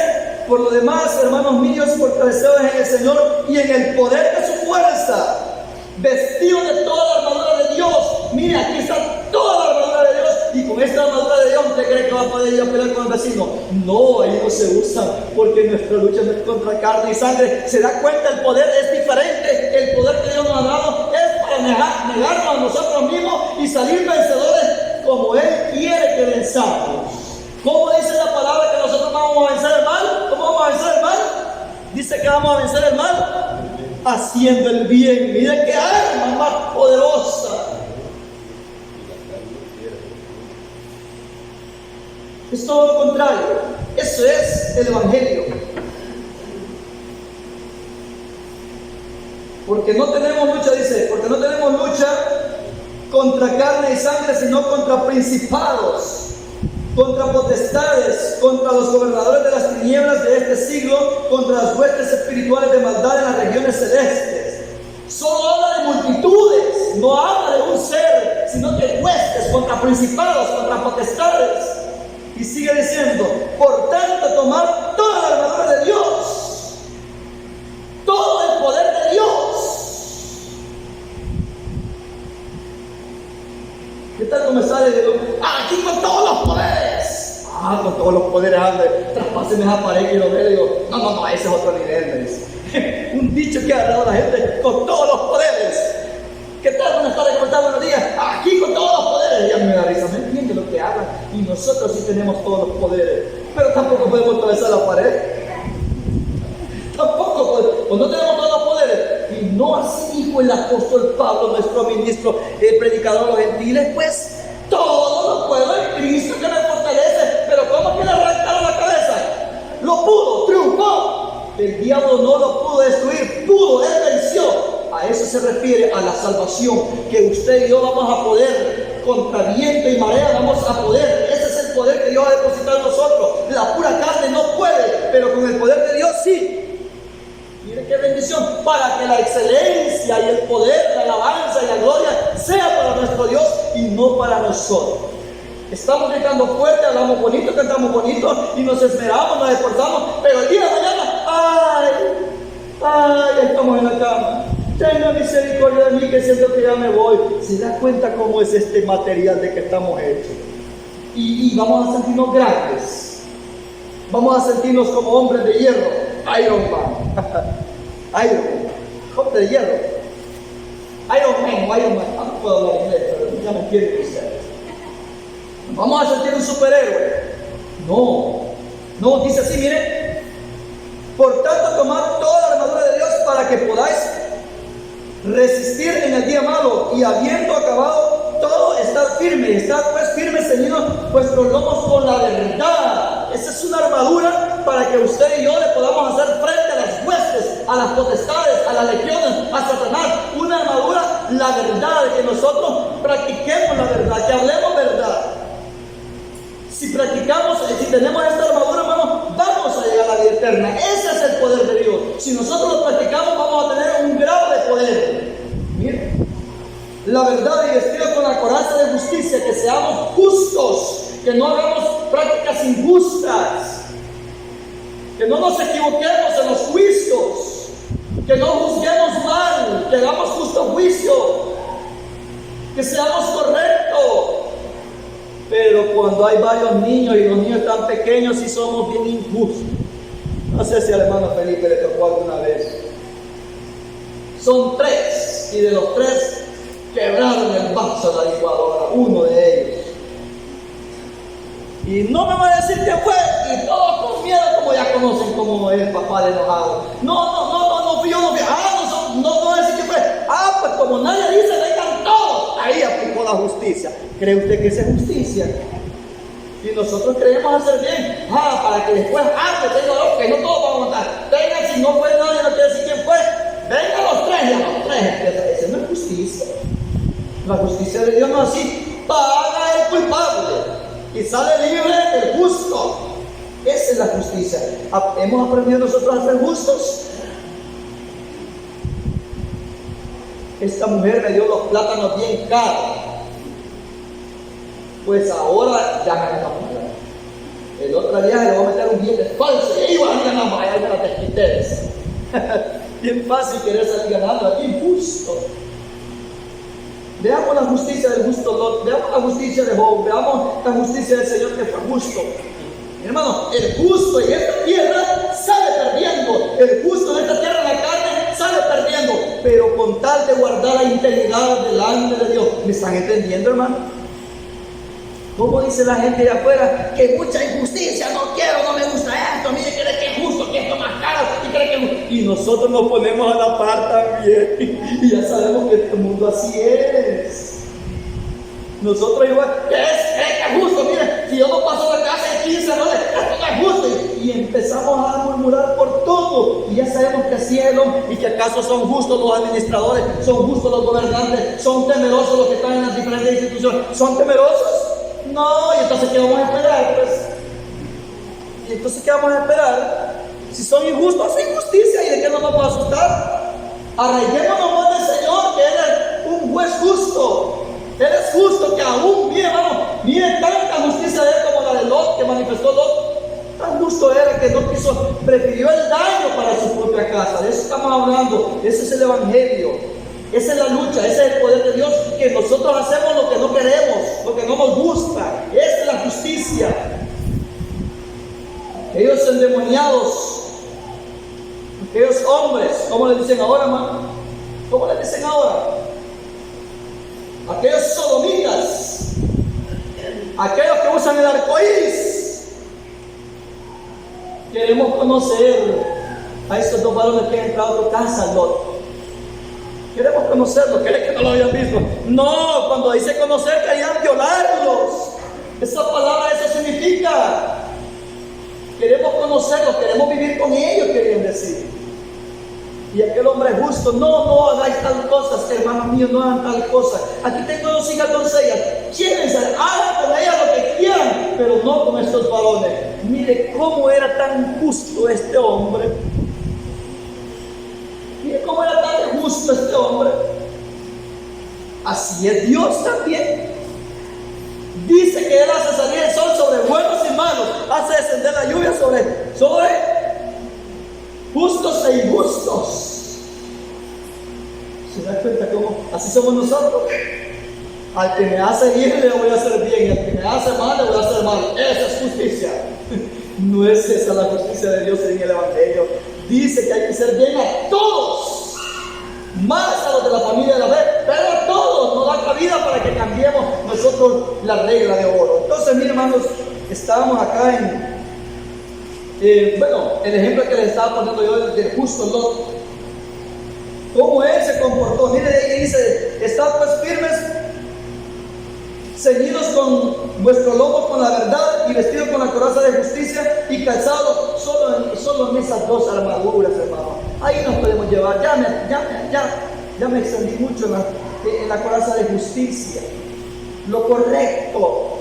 Por lo demás, hermanos míos, fortaleceos en el Señor y en el poder de su fuerza, vestidos de toda la armadura de Dios. Mire, aquí está toda la armadura de Dios, y con esta armadura de Dios ¿usted cree que va a poder ir a pelear con el vecino? No, ahí no se usa, porque nuestra lucha no es contra carne y sangre. ¿Se da cuenta? El poder es diferente. El poder que Dios nos ha dado es para negarnos a nosotros mismos y salir vencedores como Él quiere que venzamos. ¿Cómo dice la palabra que nosotros vamos a vencer el mal? ¿Cómo vamos a vencer el mal? Dice que vamos a vencer el mal haciendo el bien. Mire qué arma más poderosa. Es todo lo contrario. Eso es el Evangelio. Porque no tenemos lucha, dice, porque no tenemos lucha contra carne y sangre, sino contra principados, contra potestades, contra los gobernadores de las tinieblas de este siglo, contra las huestes espirituales de maldad en las regiones celestes. Solo habla de multitudes, no habla de un ser, sino que huestes, contra principados, contra potestades. Y sigue diciendo, por tanto, tomar toda la armadura de Dios, todo el poder de Dios. ¿Qué tal como sale de aquí con todos los poderes? Con todos los poderes, traspáseme esa pared y lo veo y digo, no, ese es otro nivel, me dice. Un dicho que ha dado la gente, con todos los poderes. ¿Qué tal? Buenas tardes, ¿cómo están? Buenos días. Aquí con todos los poderes. Ya me da risa, no entiende lo que hablan. Y nosotros sí tenemos todos los poderes, pero tampoco podemos atravesar la pared. Tampoco podemos, pues no tenemos todos los poderes. Y no así dijo el apóstol Pablo, nuestro ministro, el predicador de los gentiles, pues todo lo puedo en Cristo que me fortalece. Pero ¿cómo que le arrancaron la cabeza? Lo pudo, triunfó. El diablo no lo pudo destruir, pudo, él venció. A eso se refiere a la salvación, que usted y yo vamos a poder, contra viento y marea vamos a poder. Ese es el poder que Dios ha depositado en nosotros. La pura carne no puede, pero con el poder de Dios sí. Mire qué bendición, para que la excelencia y el poder, la alabanza y la gloria sea para nuestro Dios y no para nosotros. Estamos gritando fuerte, hablamos bonito, cantamos bonito y nos esmeramos, nos esforzamos, pero el día de mañana, estamos en la cama. Tenga misericordia de mí que siento que ya me voy. ¿Se da cuenta cómo es este material de que estamos hechos? Y vamos a sentirnos grandes. Vamos a sentirnos como hombres de hierro. Iron Man. Hombre de hierro. Iron Man. No puedo hablar inglés, pero ya me entienden ustedes. Vamos a sentir un superhéroe. No, dice así, miren. Por tanto, tomad toda la armadura de Dios para que podáis resistir en el día malo, y habiendo acabado todo, estar firme. Estad pues firmes, ceñidos vuestros lomos con la verdad. Esa es una armadura para que usted y yo le podamos hacer frente a las huestes, a las potestades, a las legiones, a Satanás. Una armadura, la verdad, que nosotros practiquemos la verdad, que hablemos verdad. Si practicamos, si tenemos esta armadura, hermano, vamos a llegar a la vida eterna. Ese es el poder de Dios. Si nosotros lo practicamos, vamos a tener un grado de poder. Miren, la verdad, y vestido con la coraza de justicia, que seamos justos, que no hagamos prácticas injustas, que no nos equivoquemos en los juicios, que no juzguemos mal, que hagamos justo juicio, que seamos correctos. Pero cuando hay varios niños y los niños están pequeños, sí somos bien injustos. No sé si al hermano Felipe le tocó alguna vez. Son 3, y de los 3 quebraron el vaso de la licuadora, uno de ellos. Y no me va a decir quién fue, y todos con miedo, como ya conocen como es el papá de enojado. No fui yo, no voy a decir quién fue. Pues como nadie dice, vengan todos. Ahí aplicó la justicia. ¿Cree usted que esa es justicia? Y nosotros creemos hacer bien, para que después, que tengo dos, que no todos vamos a matar. Venga, si no fue nadie, no quiere decir quién fue. Venga los 3, y a los 3. Esa no es justicia. La justicia de Dios no es así. Paga el culpable y sale libre el justo. Esa es la justicia. ¿Hemos aprendido nosotros a ser justos? Esta mujer me dio los plátanos bien caros. pues ahora ya me deja pagar. El otro día le voy a meter un billete falso y ahí van a ganar más, ahí me la desquites. Bien fácil querer salir ganando, aquí injusto. Veamos la justicia del justo Lot, veamos la justicia de Job, veamos la justicia del Señor que fue justo. Hermano, el justo en esta tierra sale perdiendo, el justo en esta tierra en la carne sale perdiendo, pero con tal de guardar la integridad delante de Dios. ¿Me están entendiendo, hermano? ¿Cómo dice la gente de afuera? Que mucha injusticia, no quiero, no me gusta esto, mire, cree que es justo, que esto es más caro, y cree que... Y nosotros nos ponemos a la par también, y ya sabemos que este mundo así es. Nosotros igual, cree que es justo, mire, si yo no paso la casa de 15 dólares, esto no es justo, y empezamos a murmurar por todo, y ya sabemos que así es el hombre, y que acaso son justos los administradores, son justos los gobernantes, son temerosos los que están en las diferentes instituciones, son temerosos. No, y entonces ¿qué vamos a esperar? Pues, y entonces ¿qué vamos a esperar? Si son injustos, hacen injusticia, ¿y de qué nos vamos a asustar? Arraiguémonos más del Señor, que Él es un juez justo. Él es justo, que aún, mire, hermano, mire tanta justicia de Él como la de Lot, que manifestó Lot. Tan justo era que no quiso, prefirió el daño para su propia casa. De eso estamos hablando, ese es el Evangelio. Esa es la lucha, ese es el poder de Dios, que nosotros hacemos lo que no queremos, lo que no nos gusta. Esa es la justicia. Aquellos endemoniados, aquellos hombres, ¿cómo les dicen ahora, hermano? ¿Cómo les dicen ahora? Aquellos sodomitas, aquellos que usan el arco iris. Queremos conocer a esos dos varones que han entrado a tu casa, Lot. Queremos conocerlos, ¿creen que no lo habían visto? No, cuando dice conocer, querían violarlos. Esa palabra eso significa. Queremos conocerlos, queremos vivir con ellos, querían decir. Y aquel hombre justo, no hagáis tal cosa, hermanos míos, no hagan tal cosa. Aquí tengo 2 hijas doncellas, quieren ser, hagan con ellas lo que quieran, pero no con estos varones. Mire cómo era tan justo este hombre. Mire cómo era tan justo este hombre. Así es Dios también. Dice que Él hace salir el sol sobre buenos y malos, hace descender la lluvia sobre justos e injustos. ¿Se da cuenta cómo así somos nosotros? Al que me hace bien le voy a hacer bien, y al que me hace mal le voy a hacer mal. Esa es justicia. No es esa la justicia de Dios en el Evangelio. Dice que hay que hacer bien a todos, más a los de la familia de la fe, pero a todos nos da cabida para que cambiemos nosotros la regla de oro. Entonces, miren, hermanos, estábamos acá en el ejemplo que les estaba poniendo yo del justo Lot, cómo él se comportó. Miren, ahí dice: estad pues firmes, ceñidos con vuestro lomo con la verdad, y vestidos con la coraza de justicia, y calzados solo en esas 2 armaduras, hermano. Ahí nos podemos llevar. Ya me extendí mucho en la coraza de justicia, lo correcto.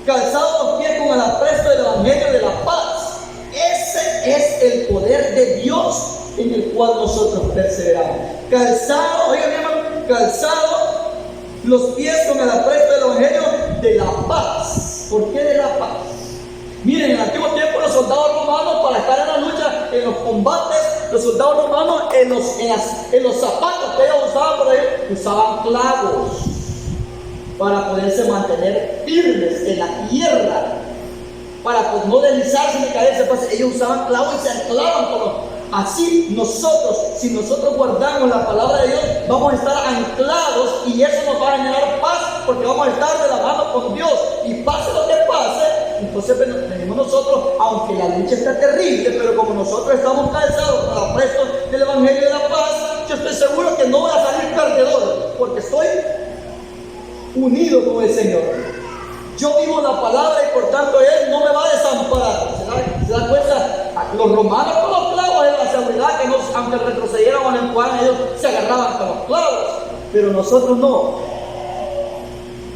Calzados los pies con el apresto del Evangelio de la paz. Ese es el poder de Dios en el cual nosotros perseveramos. Calzado, oigan, hermano, calzado los pies con el apresto del Evangelio de la paz. ¿Por qué de la paz? Miren, en el antiguo tiempo los soldados romanos, para estar en la lucha, en los combates, los soldados romanos en los zapatos que ellos usaban por ahí, usaban clavos para poderse mantener firmes en la tierra, para pues, no deslizarse ni caerse. Pues, ellos usaban clavos y se anclaban con los... Así nosotros, si nosotros guardamos la palabra de Dios, vamos a estar anclados, y eso nos va a generar paz, porque vamos a estar de la mano con Dios. Y pase lo que pase, entonces venimos nosotros, aunque la lucha está terrible, pero como nosotros estamos calzados con el apresto del Evangelio de la paz, yo estoy seguro que no voy a salir perdedor, porque estoy unido con el Señor. Yo vivo la palabra, y por tanto Él no me va a desamparar. ¿Se da cuenta? Los romanos con los clavos era la seguridad, que no, aunque retrocedieran o le empujaran, ellos se agarraban con los clavos. Pero nosotros no.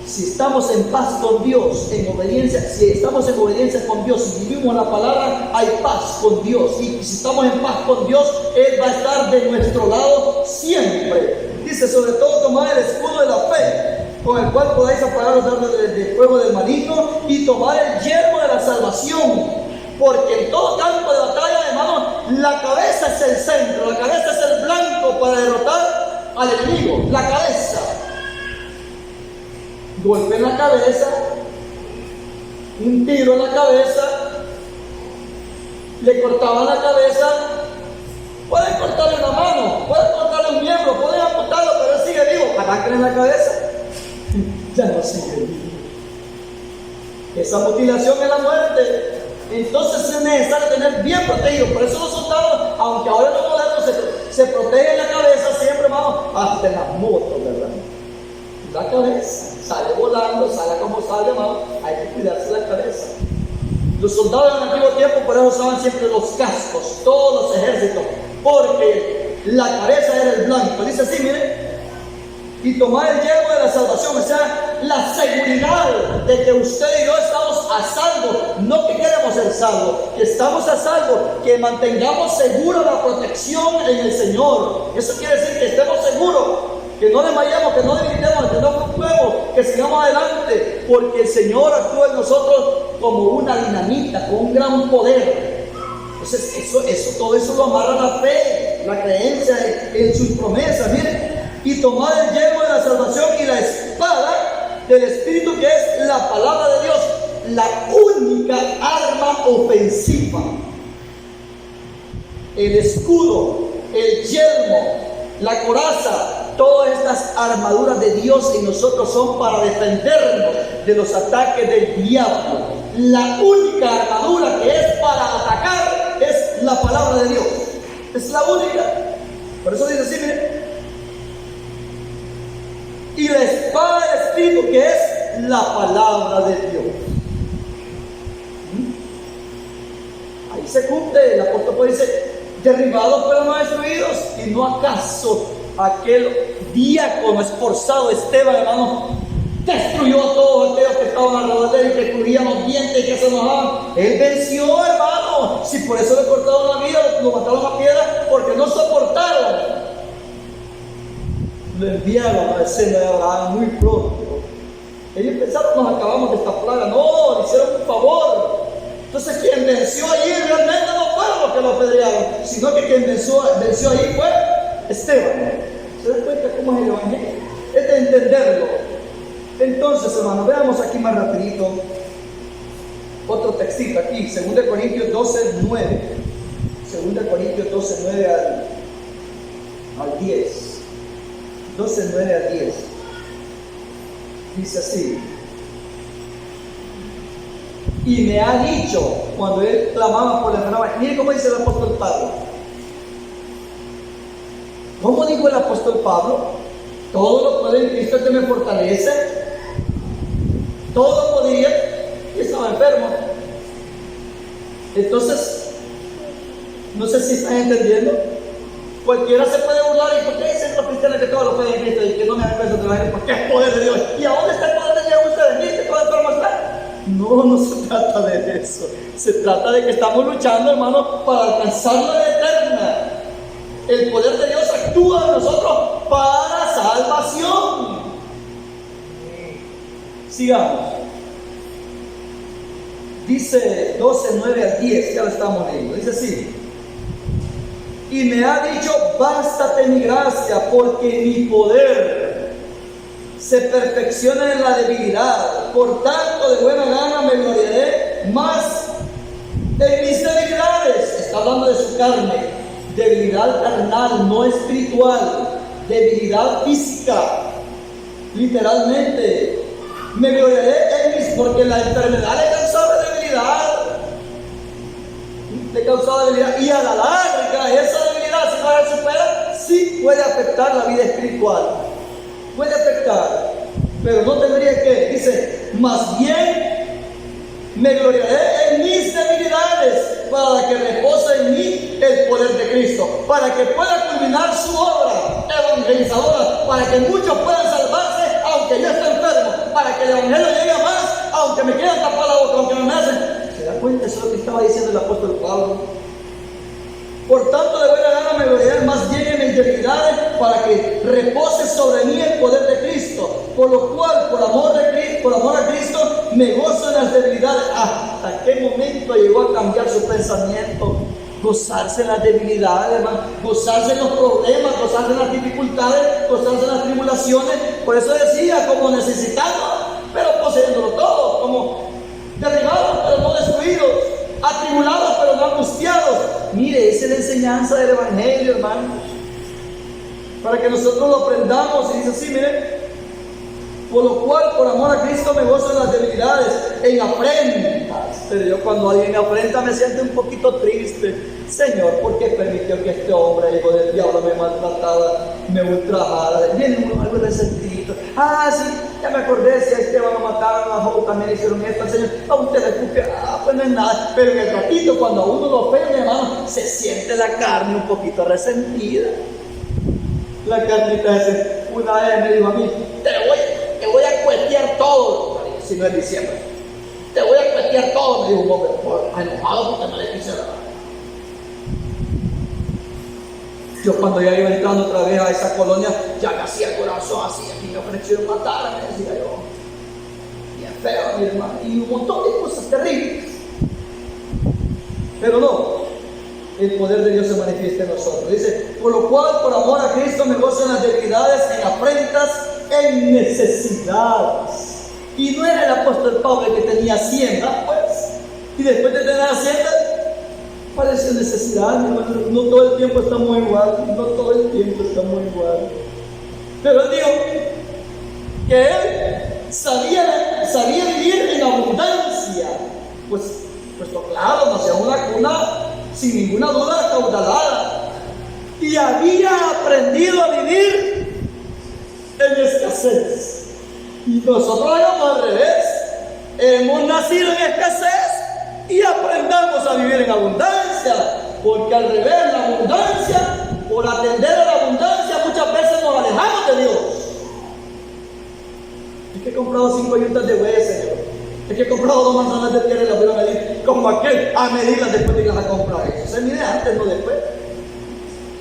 Si estamos en paz con Dios, en obediencia, si estamos en obediencia con Dios, si vivimos la palabra, hay paz con Dios. Y si estamos en paz con Dios, Él va a estar de nuestro lado siempre. Dice: sobre todo tomar el escudo de la fe. con el cual podáis apagar los dardos de fuego del maligno, y tomar el yelmo de la salvación, porque en todo campo de batalla, hermano, la cabeza es el centro, la cabeza es el blanco para derrotar al enemigo, la cabeza. Golpe en la cabeza, un tiro en la cabeza, le cortaban la cabeza. Pueden cortarle una mano, pueden cortarle un miembro, pueden amputarlo, pero él sigue vivo. Arrancan en la cabeza, ya no sigue vivo. Esa mutilación es la muerte. Entonces es necesario tener bien protegido. Por eso los soldados, aunque ahora los modernos se protegen la cabeza siempre, hermano, hasta en las motos, ¿verdad? La cabeza sale volando, sale como sale, hermano, hay que cuidarse la cabeza. Los soldados en el antiguo tiempo por eso usaban siempre los cascos, todos los ejércitos, porque la cabeza era el blanco. Dice así, miren, y tomar el yelmo de la salvación, o sea, la seguridad de que usted y yo estamos a salvo, no que queremos ser salvos, que estamos a salvo, que mantengamos segura la protección en el Señor. Eso quiere decir que estemos seguros, que no desmayemos, que no debilitemos, que no fluctuemos, que sigamos adelante, porque el Señor actúa en nosotros como una dinamita, con un gran poder. Entonces, todo eso lo amarra la fe, la creencia en sus promesas. Miren, y tomar el yelmo de la salvación y la espada del Espíritu, que es la palabra de Dios, la única arma ofensiva. El escudo, el yelmo, la coraza, todas estas armaduras de Dios en nosotros son para defendernos de los ataques del diablo. La única armadura que es para atacar es la palabra de Dios. Es la única. Por eso dice así, miren. Y la espada del Espíritu, que es la palabra de Dios. Ahí se cumple, el apóstol Pablo dice, derribados pero no destruidos. Y no acaso aquel diácono esforzado Esteban, hermano, destruyó a todos aquellos que estaban alrededor de él, que crujían los dientes y que se enojaban. Él venció, hermano. Si por eso le cortaron la vida, lo mataron a piedra, porque no soportaron. Lo enviaron a la escena de Abraham muy pronto. Ellos pensaron, nos acabamos de esta plaga. No, le hicieron un favor. Entonces quien venció allí realmente no fueron los que lo apedrearon, sino que quien venció allí fue Esteban. ¿Se dan cuenta cómo es el evangelio? Es de entenderlo. Entonces, hermanos, veamos aquí más rapidito otro textito aquí, 2 Corintios 12, 9. 2 Corintios 12, 9 al 10. 12, 9 al 10. Dice así. Y me ha dicho, cuando él clamaba por la enfermedad, mire cómo dice el apóstol Pablo. ¿Cómo dijo el apóstol Pablo? Todo lo puede en Cristo que me fortalece. Todo lo podía y estaba enfermo. Entonces, no sé si están entendiendo. Cualquiera se puede burlar. ¿Y por qué dicen los cristianos que todo lo puede en Cristo y que no me hagan caso de la gente? Porque es poder de Dios. ¿Y a dónde está el poder de Dios ustedes? ¿Viste que todo enfermo está? No, no se trata de eso. Se trata de que estamos luchando, hermano, para alcanzar la vida eterna. El poder de Dios actúa en nosotros para salvación. Sigamos. Dice 12, 9 al 10, ya lo estamos leyendo. Dice así. Y me ha dicho, bástate mi gracia, porque mi poder se perfecciona en la debilidad. Por tanto, de buena gana me gloriaré más en mis debilidades. Está hablando de su carne. Debilidad carnal, no espiritual. Debilidad física. Literalmente. Me gloriaré en mis, porque la enfermedad le causaba debilidad. Le causaba debilidad. Y a la larga, esa debilidad, si no la supera, sí puede afectar la vida espiritual. Puede afectar, pero no tendría que. Dice, más bien me gloriaré en mis debilidades, para que repose en mí el poder de Cristo, para que pueda culminar su obra evangelizadora, para que muchos puedan salvarse aunque yo esté enfermo, para que el evangelio llegue a más aunque me quieran tapar la boca, aunque me hacen. ¿Se da cuenta? Eso es lo que estaba diciendo el apóstol Pablo. Por tanto, de buena gana me gloriaré más bien en el mis debilidades, para que repose sobre mí el poder de Cristo. Por lo cual, por amor a Cristo, me gozo en las debilidades. ¿Hasta qué momento llegó a cambiar su pensamiento? Gozarse en las debilidades, hermano, gozarse en los problemas, gozarse en las dificultades, gozarse en las tribulaciones. Por eso decía, como necesitados, pero poseyéndolo todo, como derribados, pero no destruidos, atribulados, pero no angustiados. Mire, esa es la enseñanza del Evangelio, hermanos, para que nosotros lo aprendamos. Y dice así, mire: por lo cual, por amor a Cristo, me gozo en las debilidades, en afrentas. Pero yo, cuando alguien me afrenta, me siento un poquito triste. Señor, ¿por qué permitió que este hombre, hijo del diablo, me maltratara, me ultrajara? Viene uno algo resentido. Sí, ya me acordé, si a Esteban lo mataron, a Job también le hicieron esto al Señor. A usted le escupe, pues no es nada. Pero en el ratito, cuando a uno lo ofende, hermano, se siente la carne un poquito resentida. La carnita ese, una vez me dijo a mí: te voy a cuetear todo, si no es diciembre. Te voy a cuetear todo, me dijo un hombre, enojado porque no le quise dar. Yo, cuando ya iba entrando otra vez a esa colonia, ya me hacía el corazón así, aquí me ofrecieron matar, me decía yo. Bien feo, mi hermano, y un montón de cosas terribles. Pero no, el poder de Dios se manifiesta en nosotros. Dice: por lo cual, por amor a Cristo, me gozo en las debilidades, en afrentas, en necesidades. Y no era el apóstol Pablo el que tenía hacienda, pues, y después de tener hacienda, parece necesidad. No todo el tiempo estamos igual, no todo el tiempo estamos igual. Pero él dijo que él sabía vivir en abundancia, pues claro, no sea una cuna sin ninguna duda acaudalada, y había aprendido a vivir en escasez. Y nosotros hagamos al revés: hemos nacido en escasez y aprendamos a vivir en abundancia, porque al revés, la abundancia, por atender a la abundancia, muchas veces nos alejamos de Dios. Es que he comprado 5 yuntas de huevo, Señor. Es que he comprado 2 manzanas de tierra y las voy a medir como aquel, a medirlas después de que las ha comprado. Eso se mide antes, no después.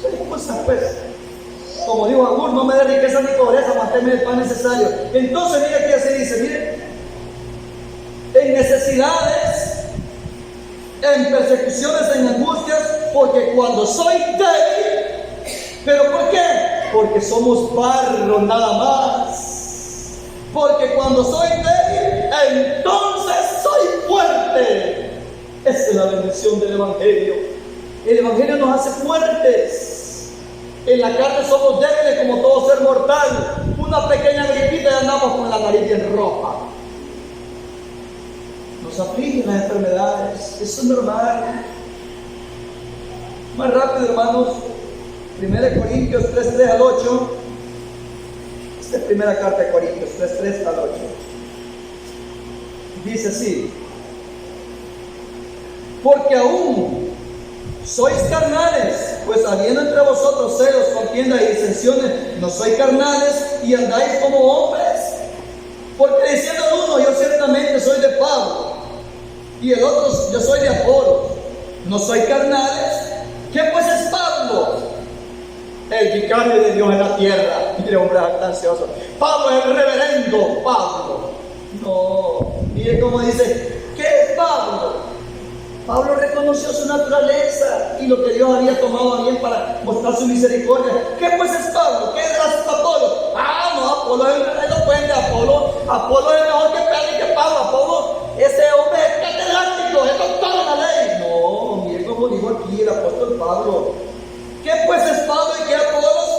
Son cosas, pues. Como dijo Agur: no me dé riqueza ni pobreza, manténme el pan necesario. Entonces, mire aquí así dice: mire, en necesidades, en persecuciones, en angustias, porque cuando soy débil. ¿Pero por qué? Porque somos barro nada más. Porque cuando soy débil, entonces soy fuerte. Esa es la bendición del Evangelio. El Evangelio nos hace fuertes. En la carne somos débiles como todo ser mortal. Una pequeña gripita y andamos con la nariz bien roja. Nos afligen las enfermedades, eso es normal. Más rápido, hermanos. 1 Corintios 3:3 al 8. Esta es primera carta de Corintios 3:3 al 8. Dice así: porque aún sois carnales, pues habiendo entre vosotros celos, contiendas y disensiones, no sois carnales y andáis como hombres. Porque diciendo el uno: yo ciertamente soy de Pablo, y el otro: yo soy de Apolo, no soy carnales. ¿Quién pues es Pablo? El vicario de Dios en la tierra. Mire, hombre ansioso. Pablo es el reverendo Pablo. No, mire cómo dice: ¿qué es Pablo? Pablo reconoció su naturaleza y lo que Dios había tomado a bien para mostrar su misericordia. ¿Qué pues es Pablo? ¿Qué es Apolo? No, Apolo es el elocuente. Apolo es mejor que Pedro y que Pablo. Apolo, ese hombre es catedrático, es doctor en la ley. No, mire cómo dijo aquí el apóstol Pablo. ¿Qué pues es Pablo y qué Apolos?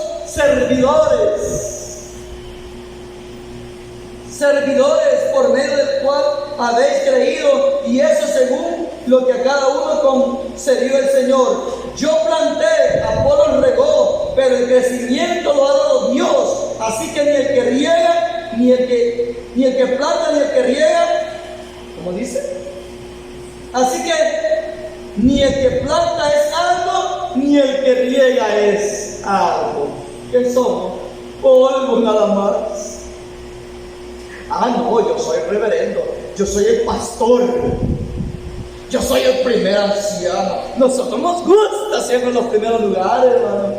Servidores por medio del cual habéis creído, y eso según lo que a cada uno concedió el Señor. Yo planté, Apolo regó, pero el crecimiento lo ha dado Dios. Así que ni el que riega, ni el que planta, ni el que riega, ¿cómo dice? Así que ni el que planta es algo, ni el que riega es algo. ¿Qué somos? Polvo nada más. No, yo soy reverendo, yo soy el pastor, yo soy el primer anciano. Nosotros nos gusta siempre en los primeros lugares, hermano.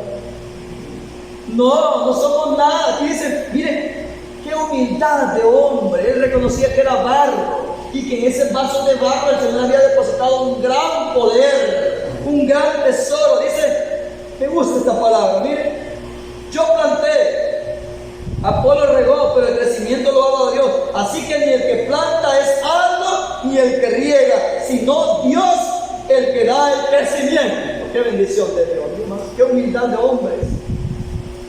No somos nada. Aquí dice, miren, qué humildad de hombre. Él reconocía que era barro y que en ese vaso de barro el Señor había depositado un gran poder, un gran tesoro. Dice, me gusta esta palabra, miren, yo planté, Apolo regó, pero el crecimiento lo daba Dios. Así que ni el que planta es algo, ni el que riega, sino Dios el que da el crecimiento. Qué bendición de Dios, hermanos. Qué humildad de hombres.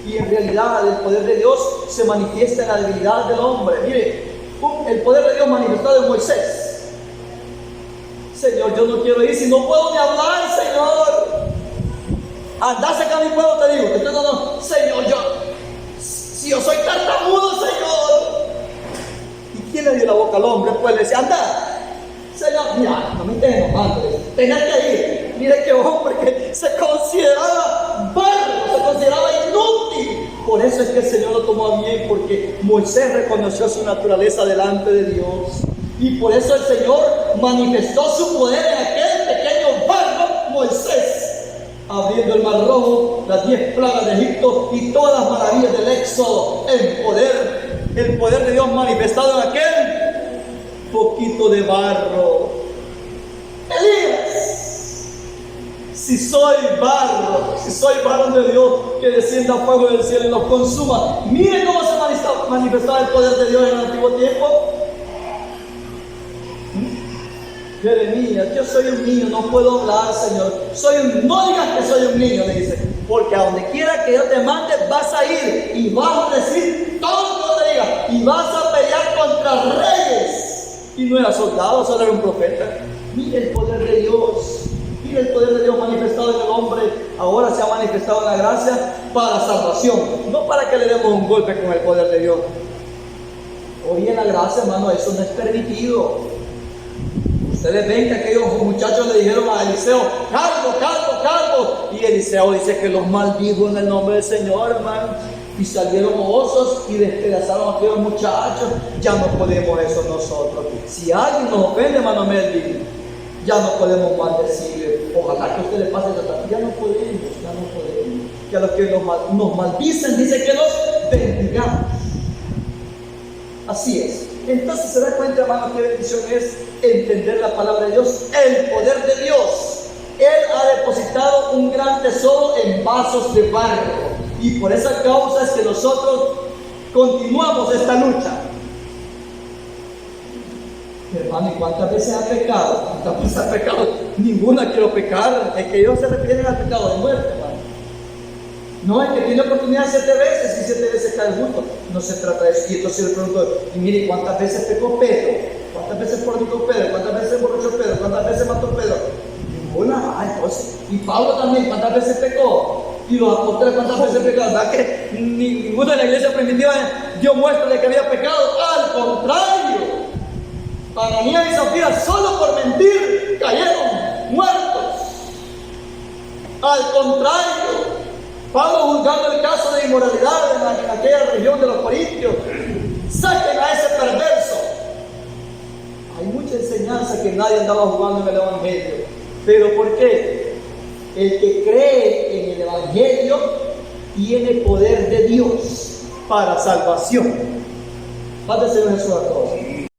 Y en realidad el poder de Dios se manifiesta en la debilidad del hombre. Mire, el poder de Dios manifestado en Moisés. Señor, yo no quiero ir si no puedo ni hablar, Señor. Andá, saca a mi pueblo, te digo. No, Señor, si yo soy tartamudo, Señor. ¿Y quién le dio la boca al hombre? Pues le decía, anda. Señor, mira, no me estés enojando, tenés que ir. Mire qué hombre que se consideraba barro, se consideraba inútil. Por eso es que el Señor lo tomó bien, porque Moisés reconoció su naturaleza delante de Dios. Y por eso el Señor manifestó su poder en aquel pequeño barro, Moisés, abriendo el mar rojo, las 10 plagas de Egipto y todas las maravillas del Éxodo. El poder de Dios manifestado en aquel poquito de barro. Elías, si soy barro de Dios, que descienda fuego del cielo y los consuma. Miren cómo se manifestaba el poder de Dios en el antiguo tiempo. Jeremías, yo soy un niño, no puedo hablar, Señor. No digas que soy un niño, le dice, porque a donde quiera que yo te mande vas a ir y vas a decir todo lo que te diga y vas a pelear contra reyes. Y no era soldado, solo era un profeta. Mire el poder de Dios. Mire el poder de Dios manifestado en el hombre. Ahora se ha manifestado en la gracia para salvación. No para que le demos un golpe con el poder de Dios. Hoy en la gracia, hermano, eso no es permitido. Ustedes ven que aquellos muchachos le dijeron a Eliseo, calvo. Y Eliseo dice que los maldijo en el nombre del Señor, hermano. Y salieron osos y despedazaron a aquellos muchachos. Ya no podemos eso nosotros. Si alguien nos ofende, hermano Melvin, ya no podemos maldecirle. Ojalá que a usted le pase eso. Ya no podemos. Que a los que nos maldicen, dice que los bendigamos. Así es. Entonces se da cuenta, hermano, qué bendición es entender la palabra de Dios, el poder de Dios. Él ha depositado un gran tesoro en vasos de barro. Y por esa causa es que nosotros continuamos esta lucha. Hermano, ¿y cuántas veces ha pecado? ¿Cuántas veces ha pecado? Ninguna quiero pecar. Es que ellos se refieren al pecado de muerte, hermano. No, es que tiene oportunidad 7 veces y 7 veces cae justo. No se trata de eso. Y entonces le pregunto, y mire, ¿cuántas veces pecó Pedro? ¿Cuántas veces fornicó Pedro? ¿Cuántas veces emborrachó Pedro? ¿Cuántas veces mató Pedro? Ninguna. Entonces, y Pablo también, ¿cuántas veces pecó? Y los apóstoles, ¿cuántas veces pecaron? ¿Verdad que ninguno de la iglesia primitiva dio muestra de que había pecado? Al contrario, Ananías y Zafira, solo por mentir, cayeron muertos. Al contrario, Pablo, juzgando el caso de inmoralidad en aquella región de los Corintios, saquen a ese perverso. Hay mucha enseñanza que nadie andaba jugando en el Evangelio. ¿Pero por qué? El que cree en el Evangelio tiene poder de Dios para salvación. Paz del Señor Jesús a todos.